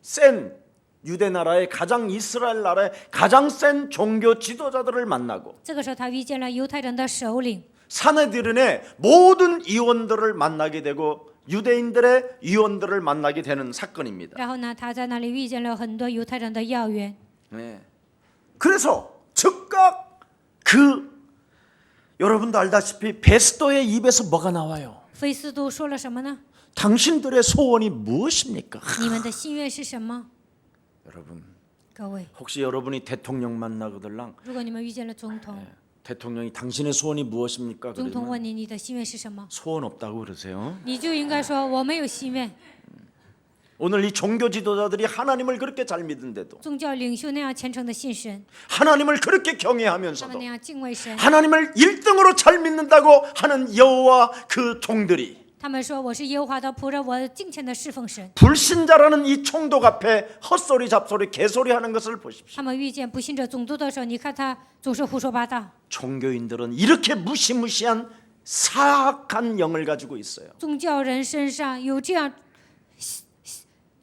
센 유대 나라의 가장 이스라엘 나라의 가장 센 종교 지도자들을 만나고 这个时候，他遇见了犹太人的首领， 사내들인의 모든 이원들을 만나게 되고 유대인들의 위원들을 만나게 되는 사건입니다. 然后呢，他在那里遇见了很多犹太人的要员。 네. 그래서 즉각 여러분도 알다시피 베스도의 입에서 뭐가 나와요? 菲斯都说了什么呢？ 당신들의 소원이 무엇입니까? 你们的心愿是什么？ 여러분 各位， 혹시 여러분이 대통령 만나거들랑 如果你们遇见了总统， 대통령이 당신의 소원이 무엇입니까? 总统 그러면 问你你的心愿是什么， 소원 없다고 그러세요. 你就应该说我没有心愿。 오늘 이 종교 지도자들이 하나님을 그렇게 잘 믿는데도 宗教领袖那样虔诚的信神， 하나님을 그렇게 他们 경외하면서도 那样敬畏神， 하나님을 1등으로 잘 믿는다고 하는 여호와 그 종들이 他们说我是耶和华的仆人，我敬虔的侍奉神。 불신자라는 이 총독 앞에 헛소리 잡소리 개소리 하는 것을 보십시오. 他们遇见不信者总督的时候，你看他总是胡说八道。 종교인들은 이렇게 무시무시한 사악한 영을 가지고 있어요. 宗教人身上有这样，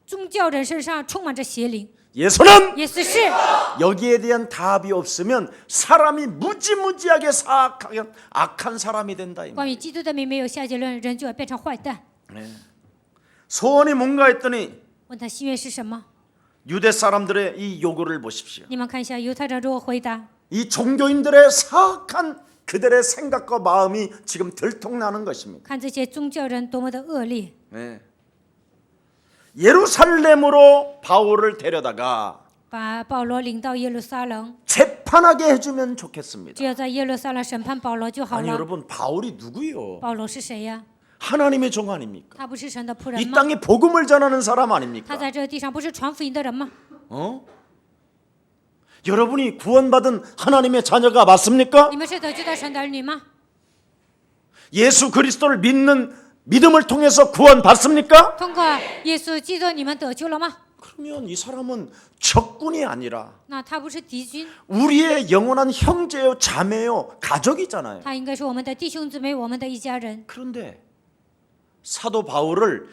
宗教人身上充满着邪灵。 예수는 耶稣是， 여기에 대한 답이 없으면 사람이 무지무지하게 사악하게 악한 사람이 된다. 이 关于基督的名没有下结论，人就要变成坏蛋。 네. 소원이 뭔가 했더니 问他心愿是什么？ 유대 사람들의 이 요구를 보십시오. 你们看一下犹太人如何回答。 이 종교인들의 사악한 그들의 생각과 마음이 지금 들통나는 것입니다. 看这些宗教人多么的恶劣。 네. 예루살렘으로 바울을 데려다가 把保罗领到耶路撒冷， 재판하게 해주면 좋겠습니다. 只要在耶路撒冷审判保罗就好 아니 了。 여러분 바울이 누구요? 保罗是谁呀？ 하나님의 종 아닙니까? 他不是神的仆人 이 吗？ 땅에 복음을 전하는 사람 他 아닙니까? 在这个地上不是传福音的人吗？ 어? 여러분이 구원받은 하나님의 자녀가 맞습니까? 你们是得救的神的儿女吗？ 예수 그리스도를 믿는 믿음을 통해서 구원받습니까? 通过耶稣基督，你们得救了吗？ 그러면 이 사람은 적군이 아니라 那他不是敌军， 우리의 영원한 형제요 자매요 가족이잖아요. 他应该是我们的弟兄姊妹，我们的一家人。 그런데 사도 바울을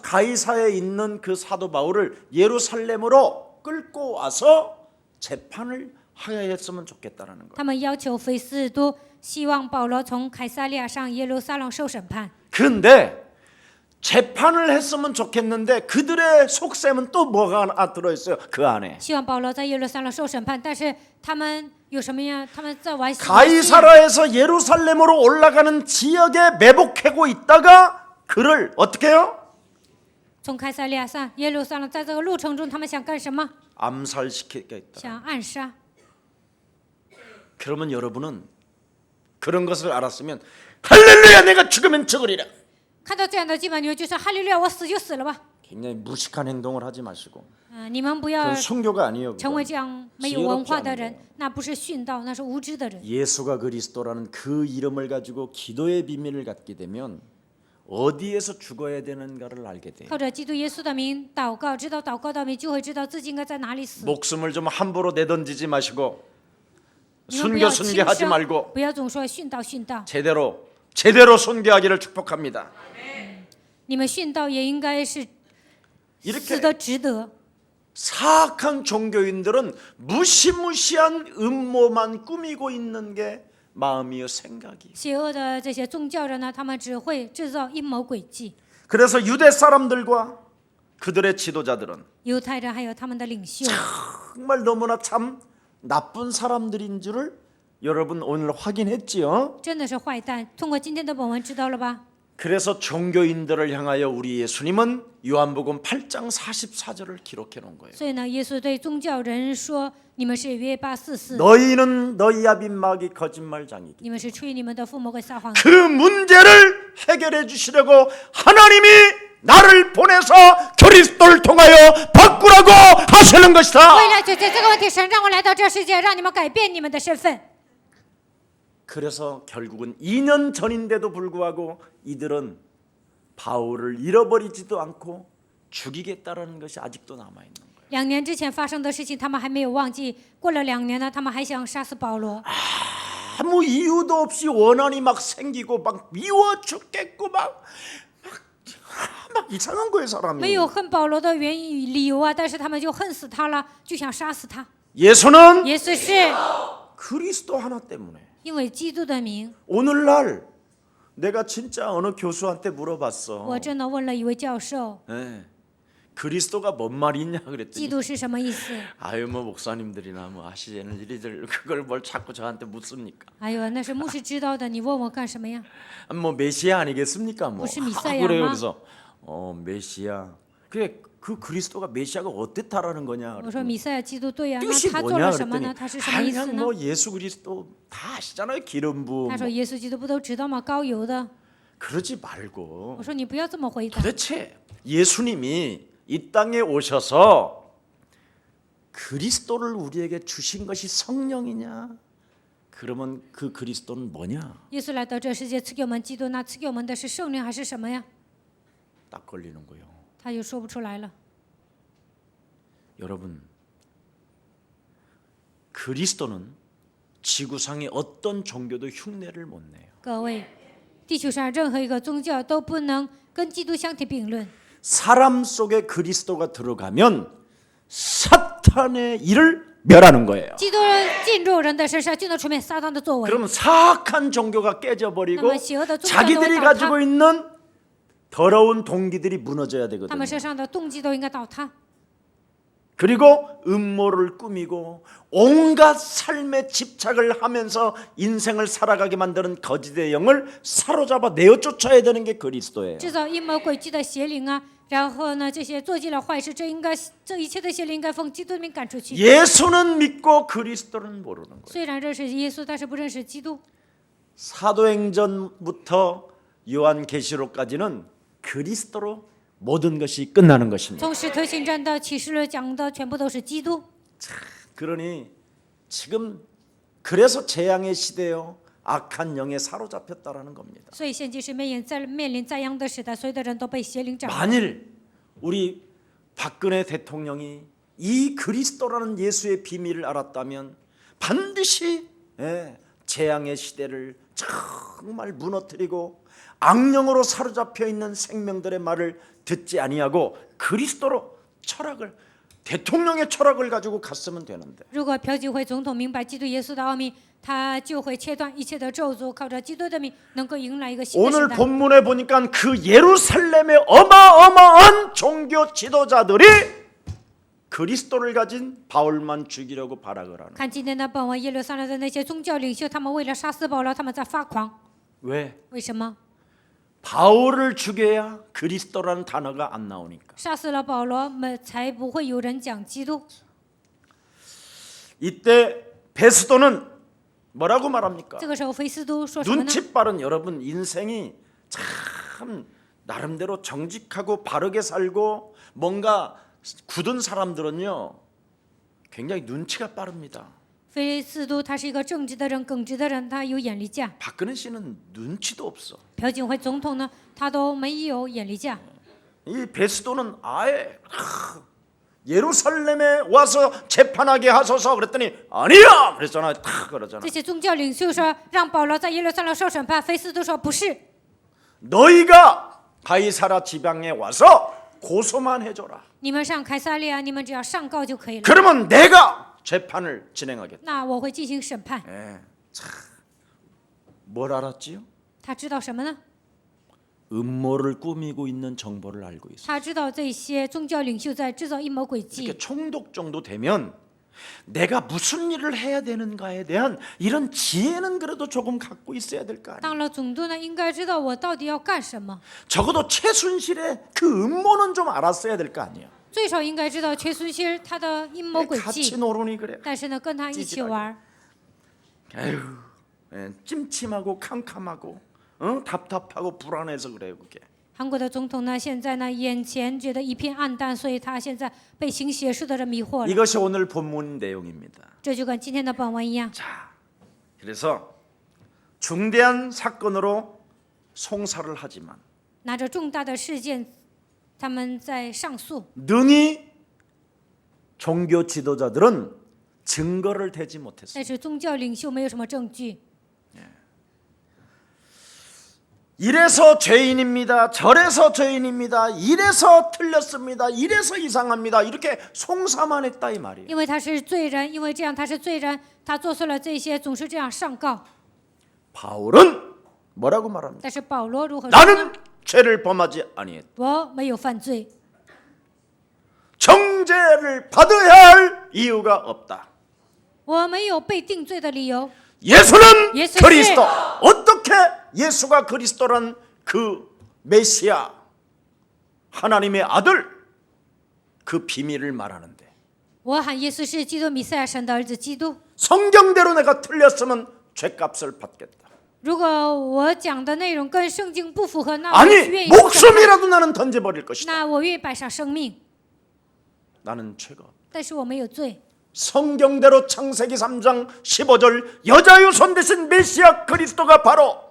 가이사에 있는 그 사도 바울을 예루살렘으로 끌고 와서 재판을 하야 했으면 좋겠다라는 거예요. 他们要求菲斯都希望保罗从凯撒利亚上耶路撒冷受审判。 그런데 재판을 했으면 좋겠는데 그들의 속셈은 또 뭐가 들어있어요? 그 안에 希望保罗在耶路撒冷受审判，但是他们有什么呀？他们在玩戏。 가이사라에서 예루살렘으로 올라가는 지역에 매복하고 있다가 그를 어떻게 해요? 从凯撒利亚上耶路撒冷，在这个路程中，他们想干什么？ 암살시키겠다. 想暗杀。 그러면 여러분은 그런 것을 알았으면 할렐루야 내가 죽으면 죽으리라. 看到这样的基本你们就说哈利路亚，我死就死了吧。 굉장히 무식한 행동을 하지 마시고 你们不要 그건 순교가 아니에요. 成为 그건. 这样没有文化的人，那不是殉道，那是无知的人。 예수가 그리스도라는 그 이름을 가지고 기도의 비밀을 갖게 되면 어디에서 죽어야 되는가를 알게 돼요. 靠着基督耶稣的名祷告，知道祷告的名，就会知道自己应该在哪里死。 목숨을 좀 함부로 내던지지 마시고 你们不要 순교 轻 순교하지 生， 말고 不要总说殉道殉道。 제대로 순교하기를 축복합니다. 你们殉道也应该是死 이렇게 的值得。 사악한 종교인들은 무시무시한 음모만 꾸미고 있는 게 마음이요 생각이. 邪恶的这些宗教人呢，他们只会制造阴谋诡计。 그래서 유대 사람들과 그들의 지도자들은 犹太人还有他们的领袖， 정말 너무나 참 나쁜 사람들인 줄을 여러분 오늘 확인했지요. 真的是坏蛋。通过今天的本文知道了吧？ 그래서 종교인들을 향하여 우리 예수님은 요한복음 8장 44절을 기록해 놓은 거예요. 所以呢，耶稣对宗教人说：“你们是约巴44， 너희는 너희 아빈막이 거짓말장이기. 你们是吹你们的父魔鬼撒谎。 그 문제를 해결해 주시려고 하나님이 나를 보내서 그리스도를 통하여 바꾸라고 하시는 것이다. 为了解决这个问题，神让我来到这世界，让你们改变你们的身份。 그래서 결국은 2년 전인데도 불구하고 이들은 바울을 잃어버리지도 않고 죽이겠다라는 것이 아직도 남아 있는 거예요. 2年之前发生的事情，他们还没有忘记。过了2年呢，他们还想杀死保罗。 아무 이유도 없이 원한이 막 생기고 막 미워 죽겠고 막 이상한 거예요 没 사람이. 有恨保罗的原因理由啊，但是他们就恨死他了，就想杀死他。 예수는 耶稣是 그리스도 하나 때문에 因为基督的名， 오늘날 내가 진짜 어느 교수한테 물어봤어. 我真的问了一位教授， 예. 그리스도가 뭔 말이냐 基 그랬더니 督是什么意思？ 아유 뭐 목사님들이나 뭐 아시는 일이들 그걸 뭘 자꾸 저한테 묻습니까? 哎呦，那是牧师知道的，你问我干什么呀？ 뭐 메시아 아니겠습니까? 뭐 무슨 미사야마? 그래요. 그래서 메시아. 그게 그 그리스도가 메시아가 어땠다라는 거냐? 我说弥赛亚基督对呀、那 뜻이 他做 뭐냐 了什么 그랬더니 呢？他是什么意思 그냥 呢？ 뭐 예수 그리스도 다 아시잖아요. 기름 부음. 他说耶稣基督不都知道吗？高油的。 그러지 말고 我说你不要这么回答。 도대체 예수님이 이 땅에 오셔서 그리스도를 우리에게 주신 것이 성령이냐? 그러면 그 그리스도는 뭐냐? 耶稣来到这世界赐给我们基督，那赐给我们的是圣灵还是什么呀？ 딱 걸리는 거예요. 他就说不出来了。 여러분, 그리스도는 지구상의 어떤 종교도 흉내를 못 내요. 各位，地球上任何一个宗教都不能跟基督相提并论。 사람 속에 그리스도가 들어가면 사탄의 일을 멸하는 거예요. 基督进入人的身上，就能除灭撒旦的作为。 그러면 사악한 종교가 깨져버리고 그러면 시어도 좀 자기들이 더 가지고 있는 더러운 동기들이 무너져야 他 되거든요. 们身上的动机都应该倒塌。 그리고 음모를 꾸미고 온갖 삶에 집착을 하면서 인생을 살아가게 만드는 거짓의 영을 사로잡아 내어 쫓아야 되는 게 그리스도예요. 制造阴谋诡计的邪灵啊，然后呢，这些做尽了坏事，这一切的邪灵应该奉基督的名赶出去。 예수는 믿고 그리스도는 모르는 거예요. 虽然认识耶稣，但是不认识基督。 사도행전부터 요한계시록까지는 그리스도로 모든 것이 끝나는 것입니다. 从使徒行传到启示录讲的全部都是基督。 그러니 지금 그래서 재앙의 시대요. 악한 영에 사로잡혔다라는 겁니다. 所以现今是面临灾殃的时代，所有的人都被邪灵掌控。 만일 우리 박근혜 대통령이 이 그리스도라는 예수의 비밀을 알았다면 반드시 재앙의 시대를 정말 무너뜨리고 악령으로 사로잡혀 있는 생명들의 말을 듣지 아니하고 그리스도로 대통령의 철학을 가지고 갔으면 되는데 如果朴槿惠总统明白基督耶稣的奥秘，他就会切断一切的咒诅，靠着基督的名，能够迎来一个新的时 오늘 代。 본문에 보니까 그 예루살렘의 어마어마한 종교 지도자들이 그리스도를 가진 바울만 죽이려고 발악을 하는. 看今天的本文，耶路撒冷的那些宗教领袖，他们为了杀死保罗，他们在发狂。 왜? 为什么？ 바울을 죽여야 그리스도라는 단어가 안 나오니까. 杀死了保罗，才不会有人讲基督。 이때 베스도는 뭐라고 말합니까? 这个时候，菲斯都说什么呢？ 눈치 빠른 여러분 인생이 참 나름대로 정직하고 바르게 살고 뭔가 굳은 사람들은요 굉장히 눈치가 빠릅니다. 菲斯都他是一个正直的人、耿直的人，他有眼力价。 박근혜 씨는 눈치도 없어. 朴槿惠总统呢，他都没有眼力价。 이 베스도는 아예 예루살렘에 와서 재판하게 하소서 그랬더니 아니야 그랬잖아. 탁 그러잖아. 这些宗教领袖说让保罗在耶路撒冷受审判，菲斯都说不是， 너희가 가이사라 지방에 와서 고소만 해줘라. 你们上凯撒利亚，你们只要上告就可以了。 그러면 내가 재판을 진행하겠다. 那我会进行审判。 예, 참, 뭘 알았지요? 他知道什么呢？ 음모를 꾸미고 있는 정보를 알고 있어요. 他知道这些宗教领袖在制造阴谋诡计。 이렇게 총독 정도 되면 내가 무슨 일을 해야 되는가에 대한 이런 지혜는 그래도 조금 갖고 있어야 될 거 아니에요. 当了总督呢，应该知道我到底要干什么， 적어도 최순실의 그 음모는 좀 알았어야 될 거 아니에요. 最少应该知道缺孙兴他的阴谋诡 같이 计。 노르니 그래. 但是呢，跟他一起玩， 에휴, 찜찜하고 캄캄하고 답답하고 불안해서 그래요 그게. 韩国的总统呢，现在呢眼前觉得一片暗淡，所以他现在被行邪术的人迷惑了。 이것이 오늘 본문 내용입니다. 这就跟今天的本文一样。 자, 그래서 중대한 사건으로 송사를 하지만 拿着重大的事件，他们在上诉， 능히 종교 지도자들은 증거를 대지 못했어요. 但是宗教领袖没有什么证据。 이래서 죄인입니다. 저래서 죄인입니다. 이래서 틀렸습니다. 이래서 이상합니다. 이렇게 송사만 했다 이 말이에요. 因为他是罪人，因为这样他是罪人，他做错了这些，总是这样上告。 바울은 뭐라고 말합니까? 但是保罗如何说呢？ 나는 죄를 범하지 아니했다. 我没有犯罪， 정죄를 받아야 할 이유가 없다. 我没有被定罪的理由。 예수는 예수 그리스도. 어떻게 예수가 그리스도란 그 메시아 하나님의 아들 그 비밀을 말하는데 我喊耶稣是基督弥赛亚，神的儿子基督。 성경대로 내가 틀렸으면 죄값을 받겠다. 如果我讲的内容跟圣经不符合，那我 아니 愿意受审判， 목숨이라도 나는 던져버릴 것이다. 那我愿意摆上生命， 나는 죄가 없다. 但是我没有罪。 성경대로 창세기 3장 15절 여자 유손 대신 메시아 그리스도가 바로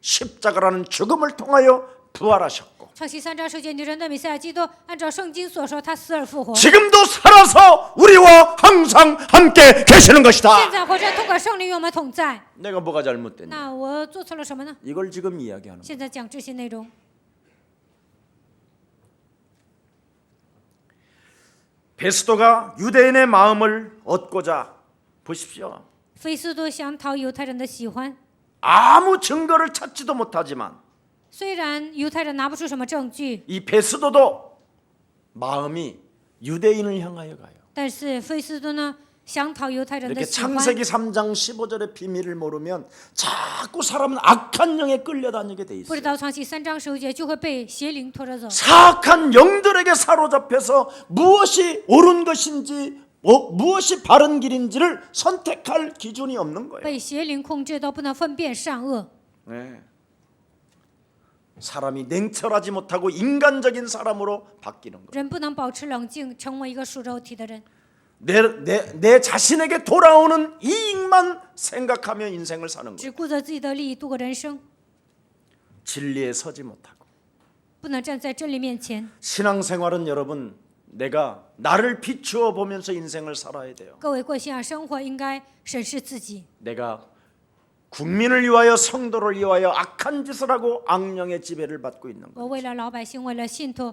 십자가라는 죽음을 통하여 부활하셨고 创世3章17节，女人的弥赛亚基督，按照圣经所说，他死而复活， 지금도 살아서 우리와 항상 함께 계시는 现 것이다. 在活着，通过圣灵与我们同在。 내가 뭐가 잘못됐냐? 那我做错了什么呢？ 이걸 지금 이야기하는 거야. 现在讲这些内容。 베스도가 유대인의 마음을 얻고자 보십시오. 菲斯都想讨犹太人的喜欢， 아무 증거를 찾지도 못하지만 虽然犹太人拿不出什么证据， 이 베스도도 마음이 유대인을 향하여 가요. 但是菲斯都呢想讨犹太人的 이렇게 喜欢。 창세기 3장 15절의 비밀을 모르면 자꾸 사람은 악한 영에 끌려다니게 돼 不知 있어요. 道创世3章15节就会被邪灵拖着走， 사악한 영들에게 사로잡혀서 무엇이 옳은 것인지 무엇이 바른 길인지를 선택할 기준이 없는 거예요. 被邪灵控制都不能分辨善恶。 네. 사람이 냉철하지 못하고 인간적인 사람으로 바뀌는 거예요. 人不能保持冷静，成为一个属肉体的人， 내 자신에게 돌아오는 이익만 생각하며 인생을 사는 거예요. 只顾着自己的利益度过人生， 진리에 서지 못하고. 不能站在真理面前。 신앙생활은 여러분 내가 나를 비추어 보면서 인생을 살아야 돼요. 各位过信仰生活应该审视自己。 내가 국민을 위하여 성도를 위하여 악한 짓을 하고 악령의 지배를 받고 있는 거. 我为了老百姓，为了信徒，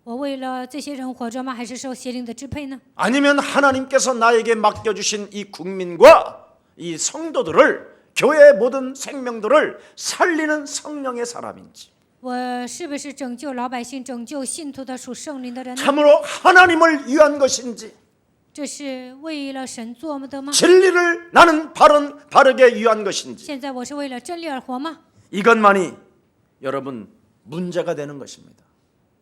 我为了这些人活着吗？还是受邪灵的支配呢？ 아니면 하나님께서 나에게 맡겨주신 이 국민과 이 성도들을 교회의 모든 생명들을 살리는 성령의 사람인지 我是不是拯救老百姓、拯救信徒的属圣灵的人呢？ 참으로 하나님을 위한 것인지 这是为了神做的吗？ 진리를 나는 바르게 위한 것인지 现在我是为了真理而活吗？ 이것만이 여러분 문제가 되는 것입니다.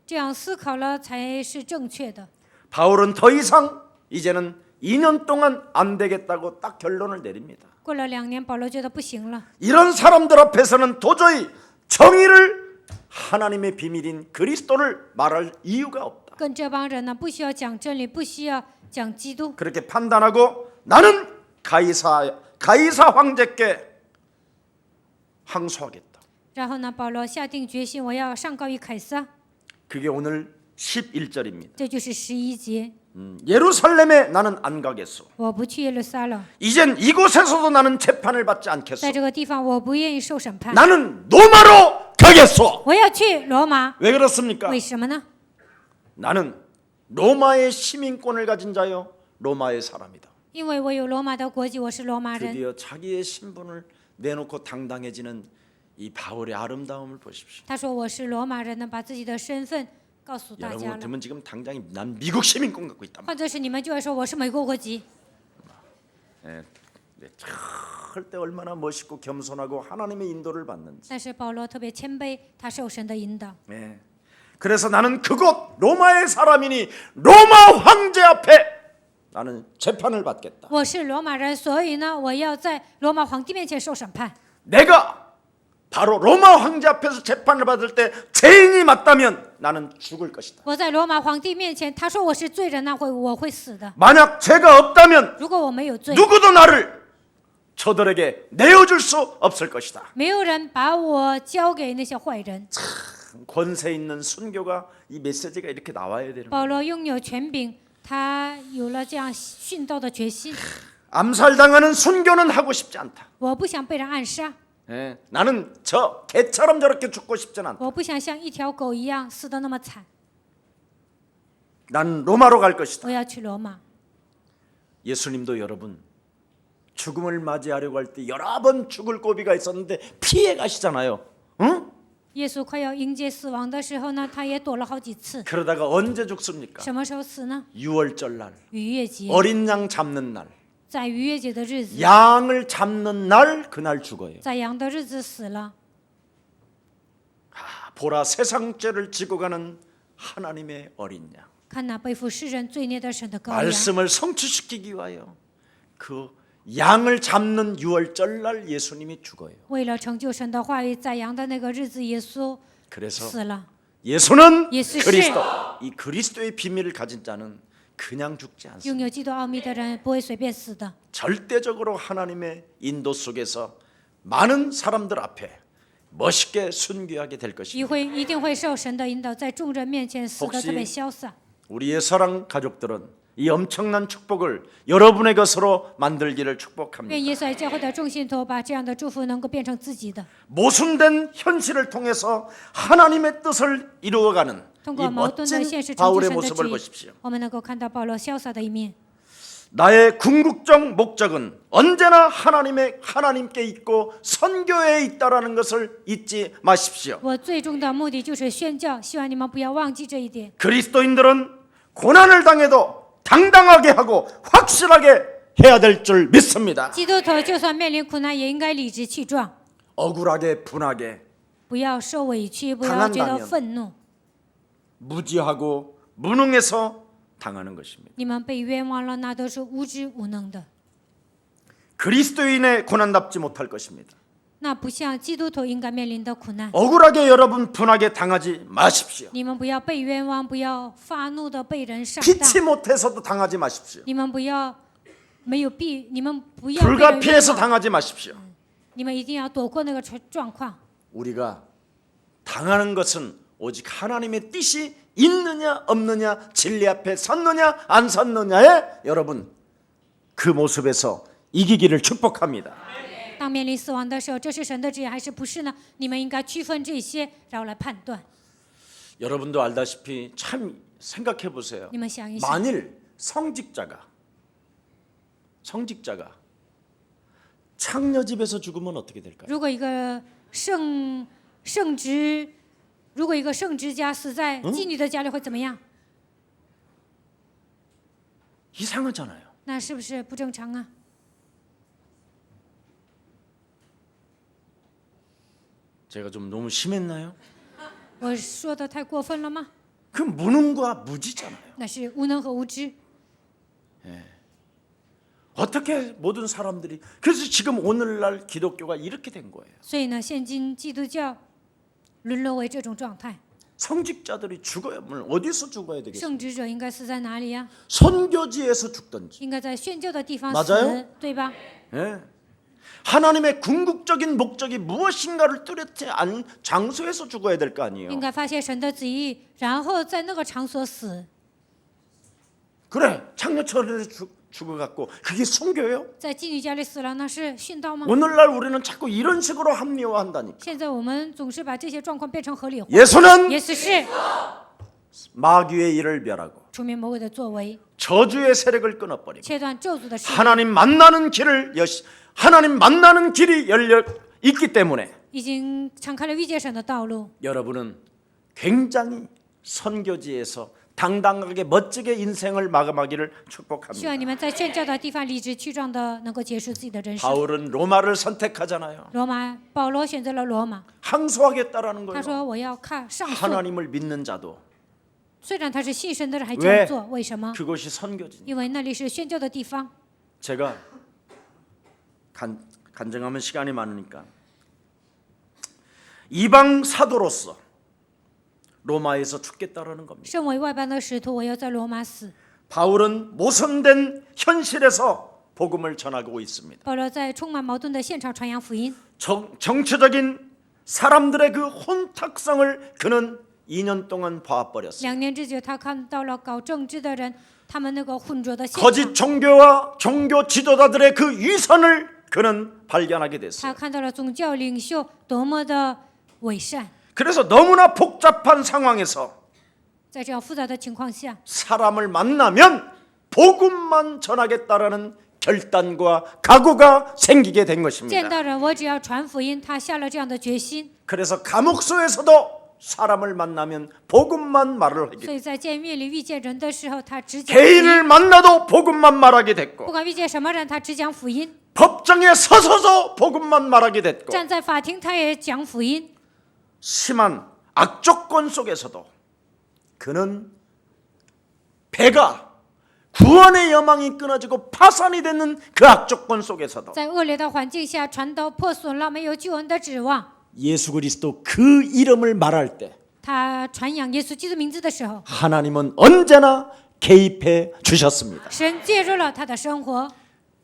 这样思考了才是正确的。 바울은 더 이상 이제는 2년 동안 안 되겠다고 딱 결론을 내립니다. 过了2年，保罗觉得不行了， 이런 사람들 앞에서는 도저히 정의를 하나님의 비밀인 그리스도를 말할 이유가 없다. 跟这帮人呢，不需要讲真理，不需要讲基督。 그렇게 판단하고 나는 가이사 황제께 항소하겠다. 然后呢，保罗下定决心，我要上告于凯撒。 그게 오늘 11절입니다. 这就是11节， 예루살렘에 나는 안 가겠소. 我不去耶路撒冷， 이젠 이곳에서도 나는 재판을 받지 在 않겠소. 这个地方我不愿意受审判， 나는 로마로 가겠소. 我要去罗马。 왜 그렇습니까? 为什么呢？ 나는 로마의 시민권을 가진 자요 로마의 사람이다. 因为我有罗马的国籍，我是罗马人。 드디어 자기의 신분을 내놓고 당당해지는 이 바울의 아름다움을 보십시오. 他说我是罗马人呢，把自己的身份告诉大 여러분 家了。 같으면 지금 당장 난 미국 시민권 갖고 있단 换作是你们就会说我是美国国籍。 말이에요. 절대 얼마나 멋있고 겸손하고 하나님의 인도를 받는지. 但是保罗特别谦卑，他受神的引导。 네. 그래서 나는 그곳 로마의 사람이니 로마 황제 앞에 나는 재판을 받겠다. 我是罗马人，所以呢，我要在罗马皇帝面前受审判。 내가 바로 로마 황제 앞에서 재판을 받을 때 죄인이 맞다면 나는 죽을 것이다. 我在罗马皇帝面前，他说我是罪人，那我会死的。 만약 죄가 없다면 如果我没有罪， 누구도 나를 저들에게 내어줄 수 없을 것이다. 没有人把我交给那些坏人。 권세 있는 순교가 이 메시지가 이렇게 나와야 되는 거예요. 保罗拥有权柄，他有了这样殉道的决心。 암살당하는 순교는 하고 싶지 않다. 我不想被人暗杀， 예, 나는 저 개처럼 저렇게 죽고 싶진 않다. 我不想像一条狗一样死得那么惨。 난 로마로 갈 것이다. 我要去罗马。 예수님도 여러분 죽음을 맞이하려고 할 때 여러 번 죽을 고비가 있었는데 피해 가시잖아요. 응? 耶稣快要迎接死亡的时候呢，他也躲了好几次。 그러다가 언제 죽습니까? 什么时候死呢？ 유월절날 逾越节， 어린 양 잡는 날, 在逾越节的日子， 양을 잡는 날 그날 죽어요. 在羊的日子死了。 보라 세상 죄를 지고 가는 하나님의 어린 양. 看那背负世人罪孽的神的羔羊， 말씀을 성취시키기 위하여 그 양을 잡는 유월절날 예수님이 죽어요. 为了成就神的话语，在羊的那个日子，耶稣 그래서 死了。 예수는 예수 그리스도. 이 그리스도의 비밀을 가진 자는 그냥 죽지 않습니다. 拥有基督奥秘的人不会随便死的， 절대적으로 하나님의 인도 속에서 많은 사람들 앞에 멋있게 순교하게 될 것입니다. 一定会受神的引导，在众人面前死得特别潇洒。 우리의 사랑 가족들은 이 엄청난 축복을 여러분의 것으로 만들기를 愿 축복합니다. 耶稣爱教会的众信徒把这样的祝福能够变成自己的， 모순된 현실을 통해서 하나님의 뜻을 이루어가는 通 이 过矛盾的 멋진 现实成就 바울의 神的旨 모습을 意 보십시오. ，我们能够看到保罗潇洒的一面。 나의 궁극적 목적은 언제나 하나님께 있고 선교에 있다라는 것을 잊지 마십시오. 我最终的目的就是宣教，希望你们不要忘记这一点。 그리스도인들은 고난을 당해도 당당하게 하고 확실하게 해야 될 줄 믿습니다. 基督徒就算面临苦难，也应该理直气壮， 억울하게 분하게 不要受委屈，不要觉得 당한다면 愤怒。 무지하고 무능해서 당하는 것입니다. 你们被冤枉了，那都是无知无能的， 그리스도인의 고난답지 못할 것입니다. 那不像基督徒应该面临的苦难。 억울하게 여러분 분하게 당하지 마십시오. 你们不要被冤枉，不要发怒的被人上当， 피치 못해서도 당하지 마십시오. 你们不要没有避，你们不要被人冤 불가피해서 枉， 당하지 마십시오. 你们一定要躲过那个状况。 우리가 당하는 것은 오직 하나님의 뜻이 있느냐 없느냐, 진리 앞에 섰느냐 안 섰느냐에 여러분 그 모습에서 이기기를 축복합니다. 当面临死亡的时候，这是神的旨意还是不是呢？你们应该区分这些，然后来判断。 여러분도 알다시피 참 생각해 보세요. 你们想一想， 만일 성직자가 창녀집에서 죽으면 어떻게 될까요? 如果一个圣职，如果一个圣职家死在妓女的家里会怎么样？ 이상하잖아요. 那是不是不正常啊？ 제가 좀 너무 심했나요? 我说的太过分了吗？ 그 무능과 무지잖아요. 那是无能和无知。 어떻게 모든 사람들이 그래서 지금 오늘날 기독교가 이렇게 된 거예요. 所以呢，现今基督教沦落为这种状态。 성직자들이 죽어야면 어디서 죽어야 되겠어요? 圣职者应该死在哪里呀？ 선교지에서 죽든지. 应该在宣教的地方 맞아요 死，对吧？ 예. 하나님의 궁극적인 목적이 무엇인가를 뚜렷이 안 장소에서 죽어야 될 거 아니에요. 应该发现神的旨意，然后在那个场所死。 그래 창녀처럼 죽어갖고 그게 순교예요? 在妓女家里死了，那是殉道吗？ 오늘날 우리는 자꾸 이런 식으로 합리화한다니까. 现在我们总是把这些状况变成合理化。 예수는 耶稣是 마귀의 일을 멸하고 出面魔鬼的作为， 저주의 세력을 끊어버리고 切断咒诅的势力， 하나님 만나는 길이 열려 있기 때문에 已经敞开了遇见神的道路。 여러분은 굉장히 선교지에서 당당하게 멋지게 인생을 마감하기를 希 축복합니다. 望你们在宣教的地方理直气壮的能够结束自己的人生。 바울은 로마를 선택하잖아요. 保罗选择了罗马， 항소하겠다라는 他 거예요. 说我要上诉。 하나님을 믿는 자도 虽然他是信神的人，还这样做，为什么？ 그것이 선교지. 因为那里是宣教的地方。 제가 간증하면 시간이 많으니까 이방 사도로서 로마에서 죽겠다라는 겁니다. 身为外邦的使徒，我要在罗马死。 바울은 모순된 현실에서 복음을 전하고 있습니다. 保罗在充满矛盾的现场传扬福音。 정치적인 사람들의 그 혼탁성을 그는 2년 동안 봐버렸어요. 2年之久，他看到了搞政治的人，他们那个浑浊的现 거짓 场。 종교와 종교 지도자들의 그 위선을 그는 발견하게 他 됐어요. 看到了宗教领袖多么的伪善。 그래서 너무나 복잡한 상황에서 在这样复杂的情况下， 사람을 만나면 복음만 전하겠다라는 결단과 각오가 생기게 된 见 것입니다. 到人，我只要传福音，他下了这样的决心。 그래서 감옥소에서도 사람을 만나면 복음만 말을 하게 所以在监狱里遇见人的时候，他只讲福 개인을 音。 만나도 복음만 말하게 不 됐고 管遇见什么人，他只讲福音。 법정에 서서도 복음만 말하게 됐고 站在法庭，他也讲福音。 심한 악조건 속에서도 그는 배가 구원의 여망이 끊어지고 파산이 되는 그 악조건 속에서도 在恶劣的环境下，传道破损了，没有救恩的指望。 예수 그리스도 그 이름을 말할 때 他传扬耶稣基督名字的时候， 하나님은 언제나 개입해 주셨습니다. 神介入了他的生活。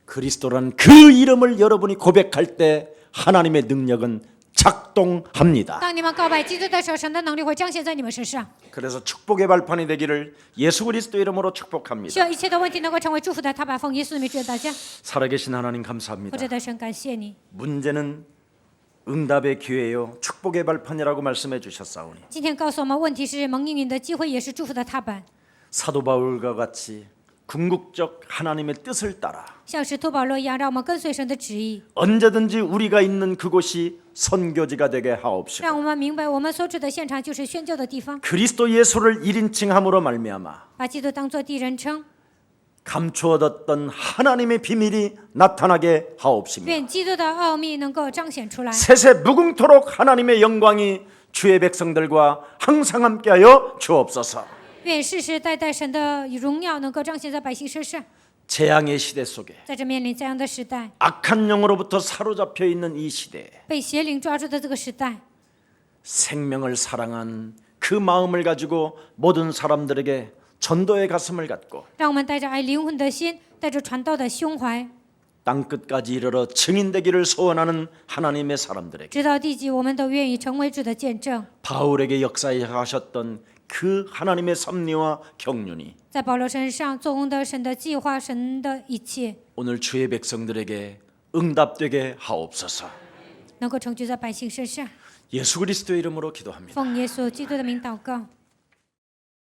그리스도란 그 이름을 여러분이 고백할 때 하나님의 능력은 작동합니다. 当你们告白基督的时候，神的能力会彰显在你们身上。 그래서 축복의 발판이 되기를 예수 그리스도 이름으로 希 축복합니다. 望一切的问题能够成为祝福的他把奉耶稣的名祝愿大家。 살아계신 하나님 或 감사합니다. 者的神感谢你。 문제는 응답의 기회요 축복의 발판이라고 말씀해 주셨사오니 今天告诉我们，问题是蒙应允的机会，也是祝福的踏板。 사도 바울과 같이 궁극적 하나님의 뜻을 따라 像使徒保罗一样，让我们跟随神的旨意， 언제든지 우리가 있는 그곳이 선교지가 되게 하옵시고 让我们明白我们所处的现场就是宣教的地方， 그리스도 예수를 1인칭함으로 말미암아 把基督当作第一人称。 감추어뒀던 하나님의 비밀이 나타나게 하옵시며 愿基督的奥秘能够彰显出来， 세세 무궁토록 하나님의 영광이 주의 백성들과 항상 함께하여 주옵소서. 愿世世代代神的荣耀能够彰显在百姓身上。 재앙의 시대 속에 在这面临这样的时代， 악한 영으로부터 사로잡혀 있는 이 시대에 被邪灵抓住的这个时代， 생명을 사랑한 그 마음을 가지고 모든 사람들에게 전도의 가슴을 갖고 让我们带着爱灵魂的心，带着传道的胸怀， 땅끝까지 이르러 증인되기를 소원하는 하나님의 사람들에게 直到地极，我们都愿意成为主的见证。 바울에게 역사하셨던 그 하나님의 섭리와 경륜이 在保罗身上做工的神的计划，神的一切 오늘 주의 백성들에게 응답되게 하옵소서. 能够成就在百姓身上。 예수 그리스도의 이름으로 기도합니다. 奉耶稣基督的名祷告。